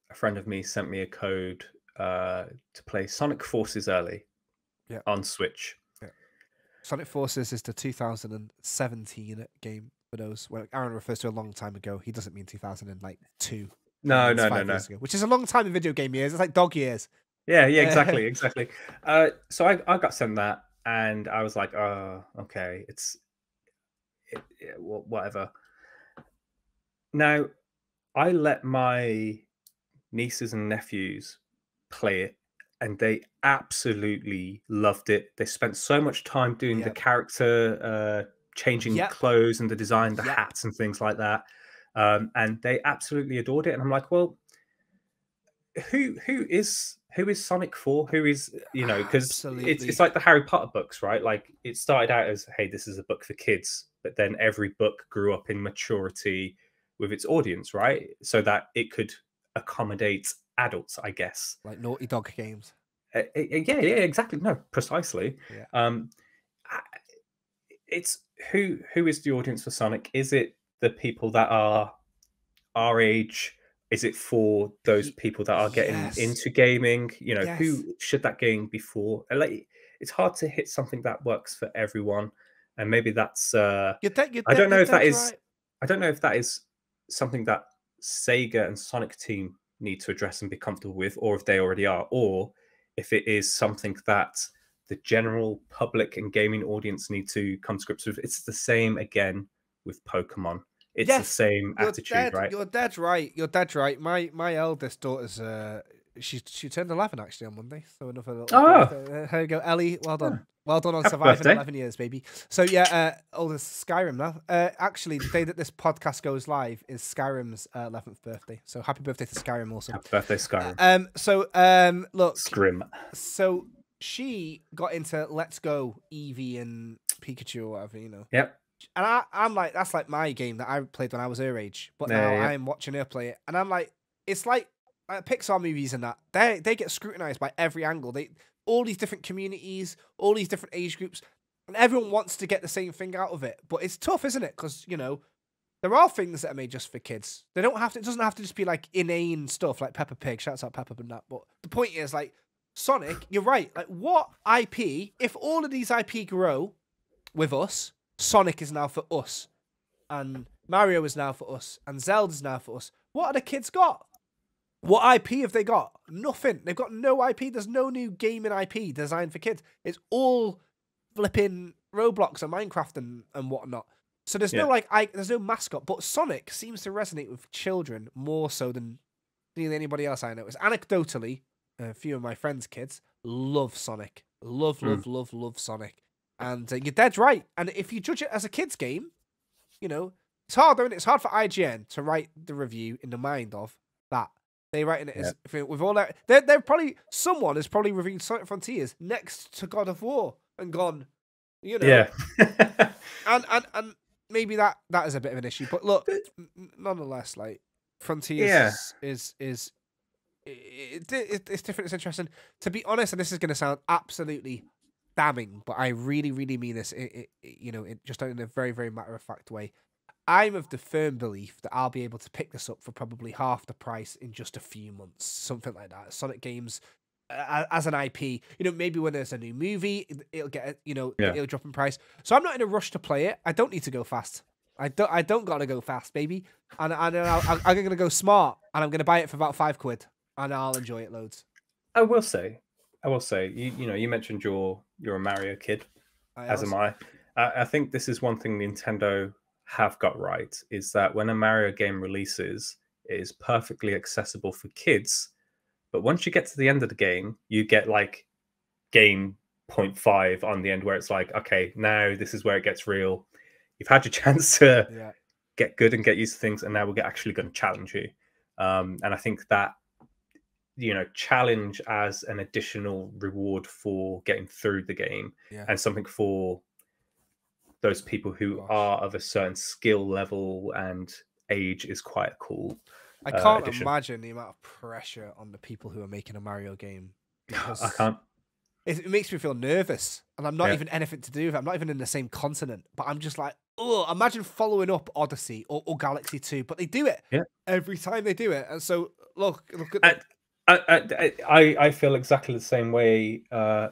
a friend of me sent me a code to play Sonic Forces early on Switch. Yeah. Sonic Forces is the 2017 game for those. When Aaron refers to a long time ago, he doesn't mean 2002. No. Which is a long time in video game years. It's like dog years. Yeah, exactly. So I got sent that, and I was like, oh, okay, whatever. Now, I let my nieces and nephews play it, and they absolutely loved it. They spent so much time doing the character changing clothes and the design, the hats and things like that, and they absolutely adored it. And I'm like, well, who is Sonic for? Who is, because it's like the Harry Potter books, right? Like it started out as, hey, this is a book for kids, but then every book grew up in maturity with its audience, right? So that it could accommodate adults, I guess. Like Naughty Dog games. Yeah, exactly. No, precisely. Yeah. It's who is the audience for Sonic? Is it the people that are our age? Is it for those people that are getting into gaming? Who should that game be for? Like, it's hard to hit something that works for everyone, and maybe that's. I don't know if that is. I don't know if that is something that Sega and Sonic team need to address and be comfortable with, or if they already are, or if it is something that the general public and gaming audience need to come to grips with. It's the same again with Pokemon. It's the same attitude, right? You're dead right. My eldest daughter's she turned 11 actually on Monday, so another little Oh. birthday. Here you go, Ellie. Well done. Well done on Happy surviving birthday. 11 years, baby. So yeah, oldest Skyrim now. Actually, the day that this podcast goes live is Skyrim's 11th birthday. So happy birthday to Skyrim also. Happy birthday, Skyrim. Look. Scrim. So she got into Let's Go, Eevee and Pikachu or whatever, you know. Yep. And I'm like, that's like my game that I played when I was her age. But now I'm watching her play it, and I'm like, it's like Pixar movies and that. They get scrutinized by every angle. All these different communities, all these different age groups, and everyone wants to get the same thing out of it. But it's tough, isn't it? Because, you know, there are things that are made just for kids. They don't have to. It doesn't have to just be like inane stuff like Peppa Pig. Shouts out Peppa and that. But the point is, like, Sonic, you're right. Like, what IP? If all of these IP grow with us, Sonic is now for us, and Mario is now for us, and Zelda's now for us. What are the kids got? What IP have they got? Nothing. They've got no IP. There's no new gaming IP designed for kids. It's all flipping Roblox and Minecraft and whatnot. So there's no there's no mascot. But Sonic seems to resonate with children more so than nearly anybody else I know. It's anecdotally, a few of my friends' kids love Sonic. Love Sonic. And you're dead right. And if you judge it as a kid's game, you know, it's hard, isn't it? It's hard for IGN to write the review in the mind of that. They writing it as with all that. They're probably someone has probably reviewed Sonic Frontiers next to God of War and gone, you know. Yeah. and maybe that is a bit of an issue. But look, nonetheless, like Frontiers is it's different. It's interesting. To be honest, and this is going to sound absolutely damning, but I really, really mean this. You know, just in a very, very matter of fact way. I'm of the firm belief that I'll be able to pick this up for probably half the price in just a few months, something like that. Sonic games as an IP, you know, maybe when there's a new movie, it'll get, you know, it'll drop in price. So I'm not in a rush to play it. I don't need to go fast. I don't gotta go fast, baby. And I'm gonna go smart, and I'm gonna buy it for about £5, and I'll enjoy it loads. I will say, you know, you mentioned you're a Mario kid, as am I. I think this is one thing Nintendo have got right, is that when a Mario game releases, it is perfectly accessible for kids. But once you get to the end of the game, you get like game 0.5 on the end, where it's like, okay, now this is where it gets real. You've had your chance to get good and get used to things, and now we're actually going to challenge you. And I think that, you know, challenge as an additional reward for getting through the game, and something for those people who are of a certain skill level and age is quite cool. I can't imagine the amount of pressure on the people who are making a Mario game. I can't. It makes me feel nervous, and I'm not even anything to do with it. I'm not even in the same continent, but I'm just like, oh, imagine following up Odyssey or Galaxy 2, but they do it every time they do it. And so look at I feel exactly the same way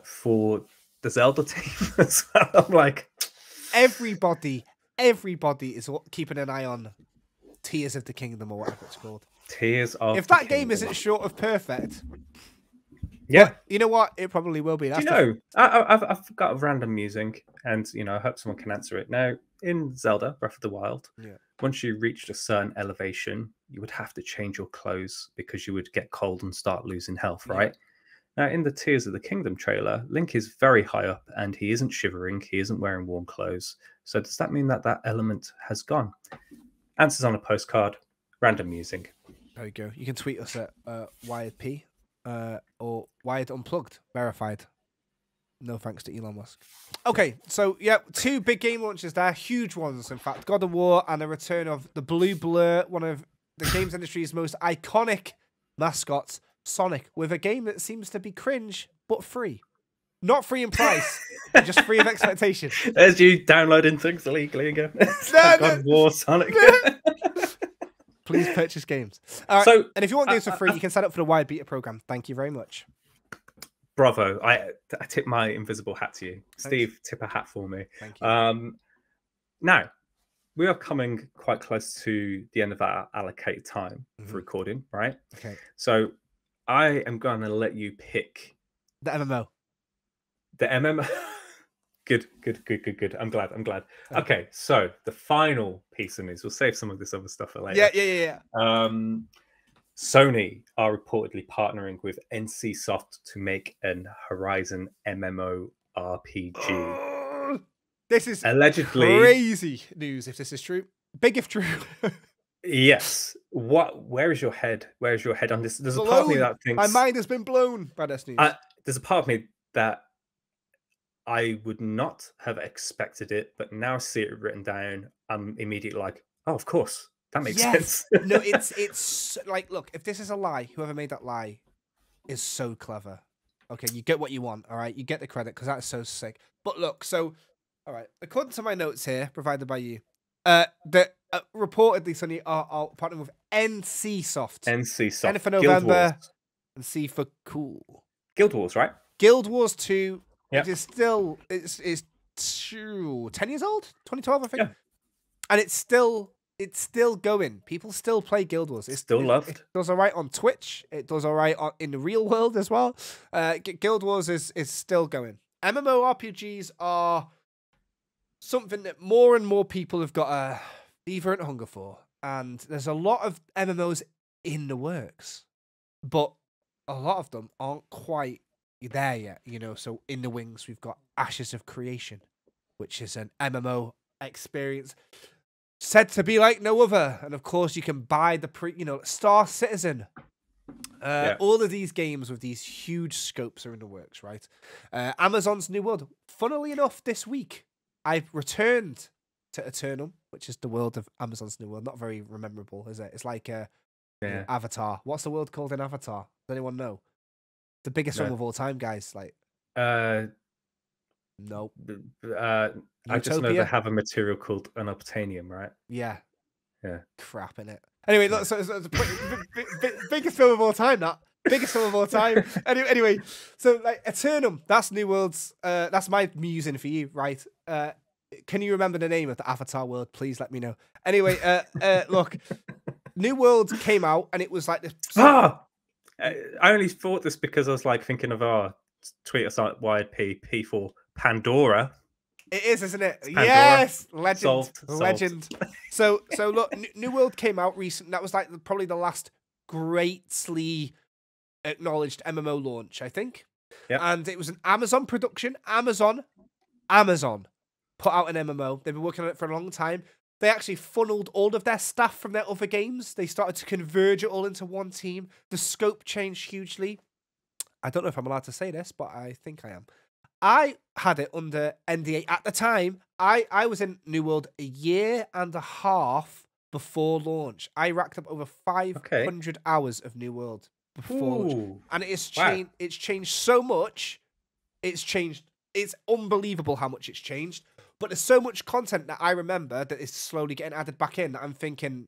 for the Zelda team as well. I'm like, everybody is keeping an eye on Tears of the Kingdom or whatever it's called. Tears of If that game isn't short of perfect, you know what? It probably will be. Do you know? I've got a random musing, and you know, I hope someone can answer it. Now, in Zelda Breath of the Wild, once you reached a certain elevation, you would have to change your clothes because you would get cold and start losing health, right? Now, in the Tears of the Kingdom trailer, Link is very high up and he isn't shivering. He isn't wearing warm clothes. So does that mean that that element has gone? Answers on a postcard. Random musing. There you go. You can tweet us at WiredP or Wired Unplugged, verified. No thanks to Elon Musk. Okay, so two big game launches there. Huge ones, in fact. God of War and the return of the Blue Blur, one of the games industry's most iconic mascots, Sonic, with a game that seems to be cringe, but free. Not free in price, but just free of expectation. There's you downloading things illegally again. God of War, Sonic. Please purchase games. All right, so, and if you want games for free, you can sign up for the Wired Beta program. Thank you very much. Bravo. I tip my invisible hat to you. Thanks. Steve, tip a hat for me. Thank you. Now, we are coming quite close to the end of our allocated time for recording, right? Okay. So I am going to let you pick the MMO. The MMO. Good. I'm glad. Okay, so the final piece of news. We'll save some of this other stuff for later. Yeah. Sony are reportedly partnering with NC Soft to make an Horizon MMO RPG. This is Allegedly, crazy news if this is true. Big if true. yes. Where is your head? Where is your head on this? There's a part of me Blown. that thinks My mind has been blown by this news. there's a part of me that I would not have expected it, but now I see it written down, I'm immediately like, oh, of course. That makes sense. No, it's like, look, if this is a lie, whoever made that lie is so clever. Okay, you get what you want, all right? You get the credit because that's so sick. But look, so, all right, according to my notes here, provided by you, reportedly Sony are partnering with NC Soft. NC Soft. N for November and C for cool. Guild Wars, right? Guild Wars 2, Yep. which is still, it's 10 years old? 2012, I think. Yeah. And it's still going. People still play Guild Wars. It's Still loved. It does all right on Twitch. It does all right in the real world as well. Guild Wars is still going. MMORPGs are something that more and more people have got a fever and hunger for. And there's a lot of MMOs in the works. But a lot of them aren't quite there yet, you know. So in the wings, we've got Ashes of Creation, which is an MMO experience said to be like no other. And of course, you can buy the Star Citizen. All of these games with these huge scopes are in the works, right? Amazon's New World. Funnily enough, this week, I've returned to Eternum, which is the world of Amazon's New World. Not very memorable, is it? It's like Avatar. What's the world called in Avatar? Does anyone know? The biggest film of all time, guys. Like, no. I just know they have a material called unobtainium, right? Yeah. Yeah. Crap in it. Anyway, look, so it's the biggest film of all time. That biggest film of all time. Anyway, so like Eternum, that's New World's. That's my musing for you, right? Can you remember the name of the Avatar world? Please let me know. Anyway, look, New World came out and it was like this. I only thought this because I was like thinking of our tweet us out YP for Pandora. It is, isn't it? Pandora. Yes, legend, Solved. legend. So look, New World came out recent. That was like probably the last greatly acknowledged MMO launch, I think. Yep. And it was an Amazon production. Amazon put out an MMO. They've been working on it for a long time. They actually funneled all of their staff from their other games. They started to converge it all into one team. The scope changed hugely. I don't know if I'm allowed to say this, but I think I am. I had it under NDA at the time. I was in New World a year and a half before launch. I racked up over 500 hours of New World before launch. And it's changed. Wow. It's changed so much. It's changed. It's unbelievable how much it's changed. But there's so much content that I remember that is slowly getting added back in that I'm thinking,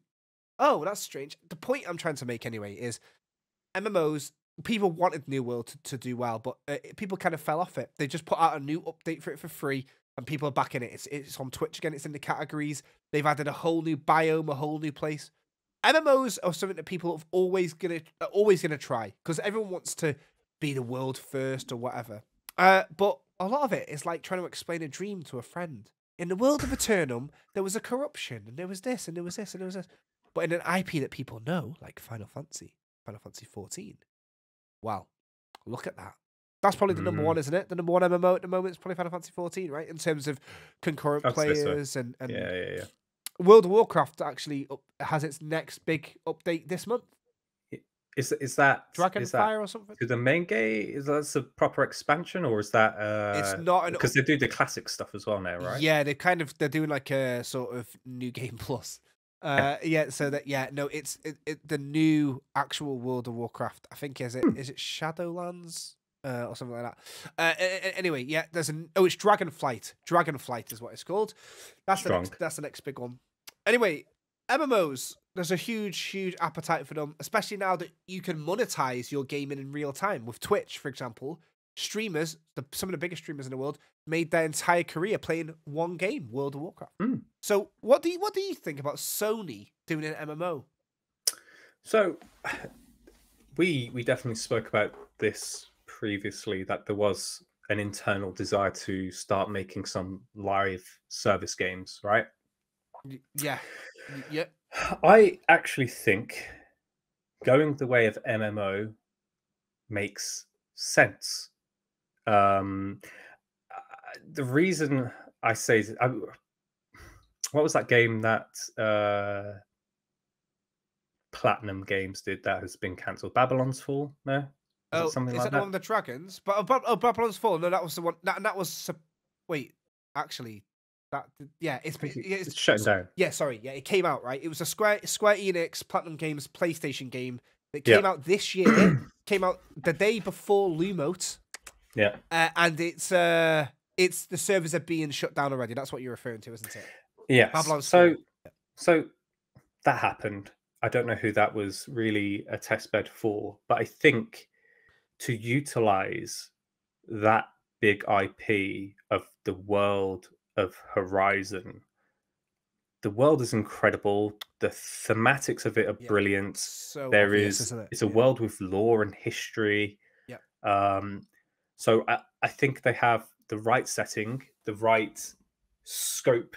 oh, that's strange. The point I'm trying to make anyway is MMOs, people wanted New World to do well, but people kind of fell off it. They just put out a new update for it for free, and people are back in it. It's on Twitch again. It's in the categories. They've added a whole new biome, a whole new place. MMOs are something that people are always gonna try because everyone wants to be the world first or whatever. But a lot of it is like trying to explain a dream to a friend. In the world of Eternum, there was a corruption, and there was this, and there was this, and there was this. But in an IP that people know, like Final Fantasy 14, wow, look at that. That's probably the number one, isn't it? The number one MMO at the moment is probably Final Fantasy 14, right? In terms of concurrent players and yeah. World of Warcraft actually has its next big update this month. Is that Dragonfire or something? To the main game? Is that a proper expansion, or is that it's not because they do the classic stuff as well now, right? Yeah, they're doing like a sort of new game plus. It's the new actual World of Warcraft. I think is it Shadowlands or something like that. Anyway, yeah, it's Dragonflight. Dragonflight is what it's called. That's the next big one. Anyway, MMOs. There's a huge appetite for them, especially now that you can monetize your gaming in real time with Twitch, for example. Streamers, some of the biggest streamers in the world, made their entire career playing one game, World of Warcraft. So, what do you think about Sony doing an MMO? So, we definitely spoke about this previously, that there was an internal desire to start making some live service games, right? Yeah. I actually think going the way of MMO makes sense. The reason I say what was that game that Platinum Games did that has been cancelled? Babylon's Fall? No, Oh, something is like that the one with the dragons? But Babylon's Fall. No, that was the one. That was. Wait, actually, it's shutting down. Yeah, sorry. Yeah, it came out, right? It was a Square Enix Platinum Games PlayStation game that came out this year. Came out the day before Lumote. Yeah. And it's the servers are being shut down already. That's what you're referring to, isn't it? Yes. So that happened. I don't know who that was really a test bed for, but I think to utilize that big IP of the world of Horizon, the world is incredible. The thematics of it are brilliant. So there obvious, is, isn't it? it's a world with lore and history. Yeah. So I think they have the right setting, the right scope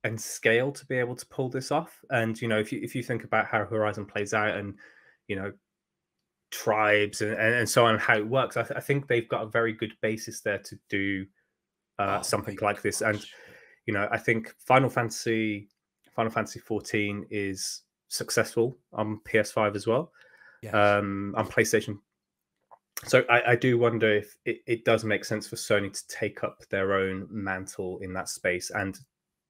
and scale to be able to pull this off. And if you think about how Horizon plays out, and tribes and so on, how it works, I think they've got a very good basis there to do something like this. And I think Final Fantasy 14 is successful on PS5 as well. Yes. On PlayStation. So I do wonder if it does make sense for Sony to take up their own mantle in that space, and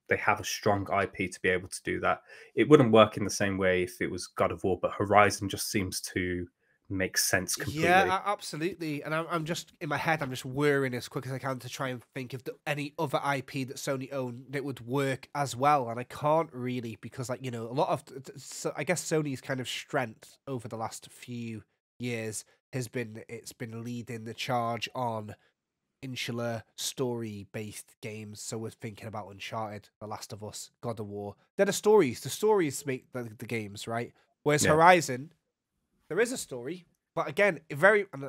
they have a strong IP to be able to do that. It wouldn't work in the same way if it was God of War, but Horizon just seems to make sense completely. Yeah, absolutely. And I'm just, in my head, I'm just whirring as quick as I can to try and think of any other IP that Sony owned that would work as well. And I can't really, because a lot of, I guess Sony's kind of strength over the last few years has been, it's been leading the charge on insular story-based games. So we're thinking about Uncharted, The Last of Us, God of War. They're the stories. The stories make the games, right? Whereas Horizon, there is a story, but again,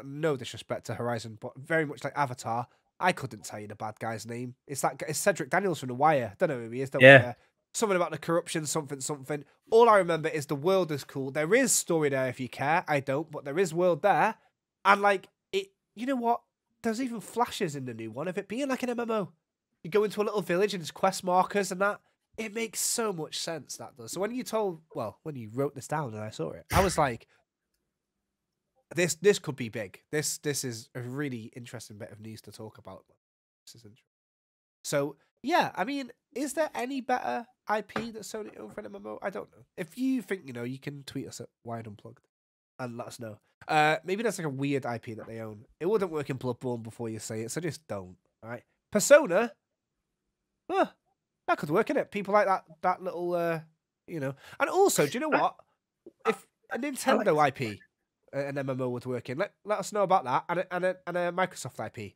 no disrespect to Horizon, but very much like Avatar, I couldn't tell you the bad guy's name. It's Cedric Daniels from The Wire. Don't know who he is. Don't care. Something about the corruption, something. All I remember is the world is cool. There is story there if you care. I don't, but there is world there. And it, you know what? There's even flashes in the new one of it being like an MMO. You go into a little village and there's quest markers and that. It makes so much sense, that does. So when you wrote this down and I saw it, I was like, this could be big. This is a really interesting bit of news to talk about. This is interesting. So yeah, I mean, is there any better IP that Sony own for an MMO? I don't know. If you think you can tweet us at Wired Unplugged and let us know. Maybe that's like a weird IP that they own. It wouldn't work in Bloodborne before you say it, so just don't. All right, Persona. That could work, innit? People like that little, And also, do you know what? If a Nintendo IP, an MMO would work in, let us know about that, and a Microsoft IP.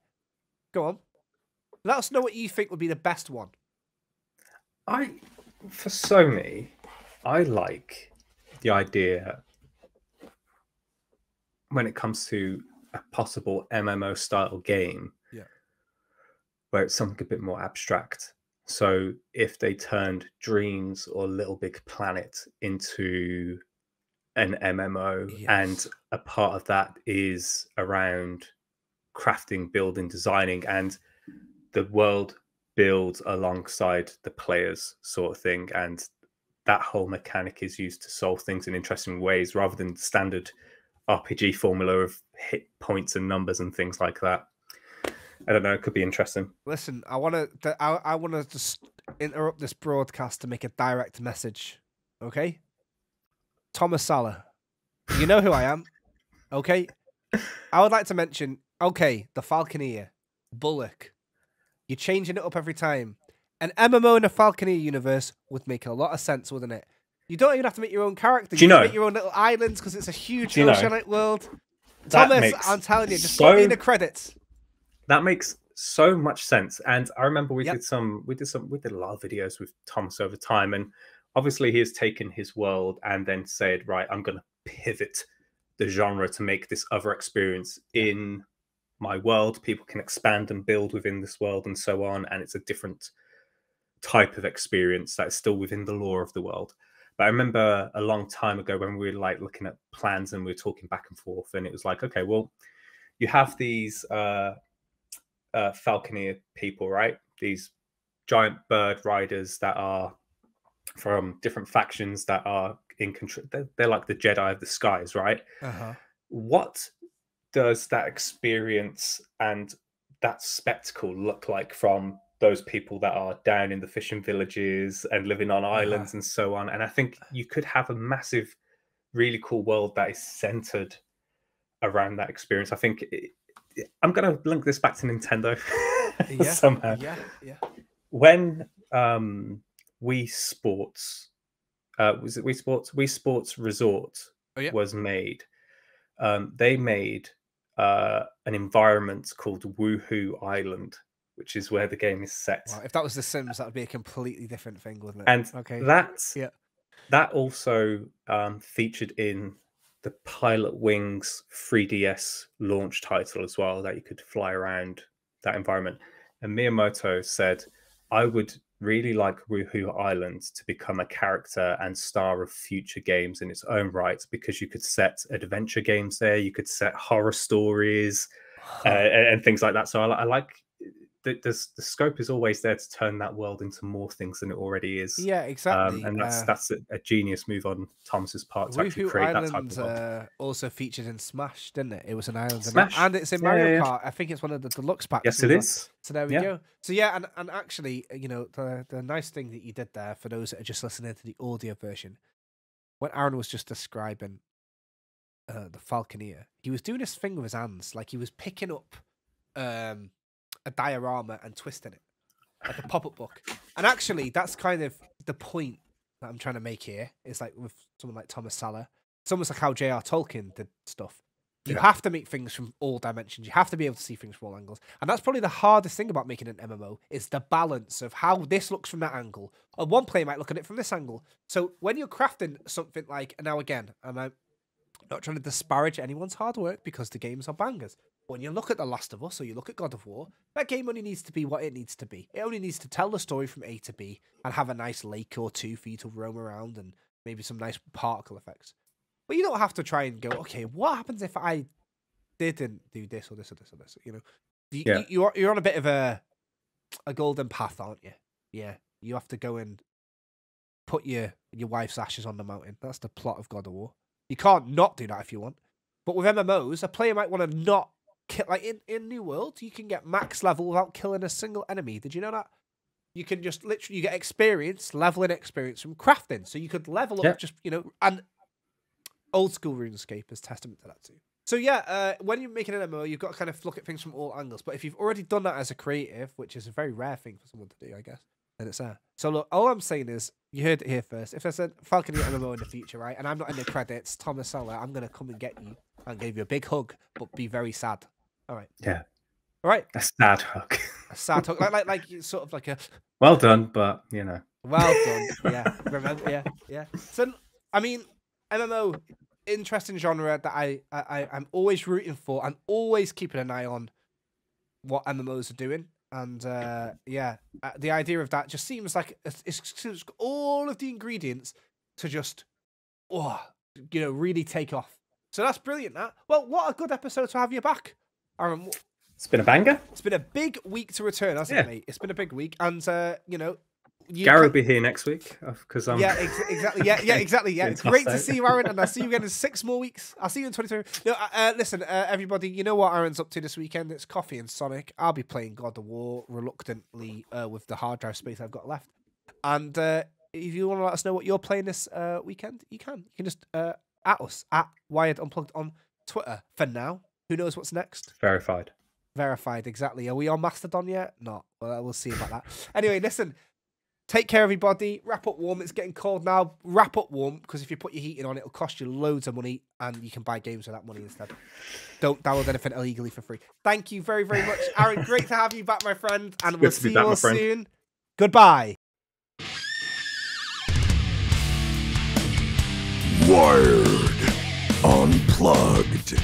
Go on. Let us know what you think would be the best one. For Sony, I like the idea when it comes to a possible MMO style game, where it's something a bit more abstract. So if they turned Dreams or Little Big Planet into an MMO, and a part of that is around crafting, building, designing, and the world builds alongside the players, sort of thing, and that whole mechanic is used to solve things in interesting ways rather than the standard RPG formula of hit points and numbers and things like that. I don't know. It could be interesting. Listen, I want to just interrupt this broadcast to make a direct message. Okay, Tomas Sala, you know who I am. Okay, I would like to mention. Okay, the Falconeer, Bullock. You're changing it up every time. An MMO in the Falconeer universe would make a lot of sense, wouldn't it? You don't even have to make your own character. You can make your own little islands because it's a huge oceanic world. Thomas, I'm telling you, just put me in the credits. That makes so much sense. And I remember we did a lot of videos with Thomas over time, and obviously he has taken his world and then said, right, I'm going to pivot the genre to make this other experience in my world. People can expand and build within this world and so on, and it's a different type of experience that's still within the lore of the world. But I remember a long time ago when we were like looking at plans and we were talking back and forth, and it was like, okay, well, you have these falconer people, right? These giant bird riders that are from different factions that are in control. They're like the Jedi of the skies, right? What does that experience and that spectacle look like from those people that are down in the fishing villages and living on islands and so on? And I think you could have a massive, really cool world that is centered around that experience. I think I'm going to link this back to Nintendo somehow. When Wii Sports, was it Wii Sports? Wii Sports Resort was made. They made an environment called Woohoo Island, which is where the game is set. Wow, if that was The Sims, that would be a completely different thing, wouldn't it? And that also featured in the Pilot Wings 3DS launch title as well, that you could fly around that environment. And Miyamoto said, I would really like Woohoo Island to become a character and star of future games in its own right, because you could set adventure games there, you could set horror stories and things like that. So I like the scope is always there to turn that world into more things than it already is. Yeah, exactly. And that's a genius move on Thomas's part to actually create that type of world. Also featured in Smash, didn't it? It was an island, Smash. And it's in Mario Kart. I think it's one of the deluxe packs. Yes, it is. So there we go. So yeah, and actually, you know, the nice thing that you did there for those that are just listening to the audio version, when Aaron was just describing the Falconeer, he was doing this thing with his hands, like he was picking up a diorama and twisting it like a pop-up book. And actually, that's kind of the point that I'm trying to make here. Is like with someone like Tomas Sala, it's almost like how J.R. Tolkien did stuff. You have to make things from all dimensions. You have to be able to see things from all angles. And that's probably the hardest thing about making an MMO, is the balance of how this looks from that angle. And one player might look at it from this angle. So when you're crafting something like, and now again, and I'm not trying to disparage anyone's hard work because the games are bangers. When you look at The Last of Us or you look at God of War, that game only needs to be what it needs to be. It only needs to tell the story from A to B and have a nice lake or two for you to roam around and maybe some nice particle effects. But you don't have to try and go, okay, what happens if I didn't do this or this or this or this? You know, you're on a bit of a golden path, aren't you? Yeah, you have to go and put your wife's ashes on the mountain. That's the plot of God of War. You can't not do that if you want. But with MMOs, a player might want to not kill. Like in New World, you can get max level without killing a single enemy. Did you know that? You can just literally, you get experience, leveling experience from crafting. So you could level up just, you know, and old school RuneScape is testament to that too. So yeah, when you're making an MMO, you've got to kind of look at things from all angles. But if you've already done that as a creative, which is a very rare thing for someone to do, I guess, then it's there. So look, all I'm saying is, you heard it here first. If there's a Falconeer MMO in the future, right, and I'm not in the credits, Tomas Sala, I'm going to come and get you and give you a big hug, but be very sad. All right. Yeah. All right. A sad hug. A sad hug. Like sort of like a... Well done, but, you know. Well done. Yeah. Remember? Yeah. So, I mean, MMO, interesting genre that I'm always rooting for. I'm always keeping an eye on what MMOs are doing. And the idea of that just seems like it's all of the ingredients to just, really take off. So that's brilliant. That. Well, what a good episode to have you back, Aaron. It's been a banger. It's been a big week to return, hasn't it, mate? It's been a big week, and Gary will be here next week because I'm. Yeah, exactly. Exactly. Yeah, it's great to see you, Aaron, and I'll see you again in 6 more weeks. I'll see you in 2020. No, listen, everybody, you know what Aaron's up to this weekend? It's coffee and Sonic. I'll be playing God of War reluctantly with the hard drive space I've got left. And if you want to let us know what you're playing this weekend, you can. You can just at us at Wired Unplugged on Twitter. For now, who knows what's next? Verified, exactly. Are we on Mastodon yet? Not. Well, we'll see about that. Anyway, listen. Take care, everybody. Wrap up warm. It's getting cold now. Wrap up warm, because if you put your heating on, it'll cost you loads of money, and you can buy games with that money instead. Don't download anything illegally for free. Thank you very, very much, Aaron. Great to have you back, my friend, and we'll see you all soon. Goodbye. Wired Unplugged.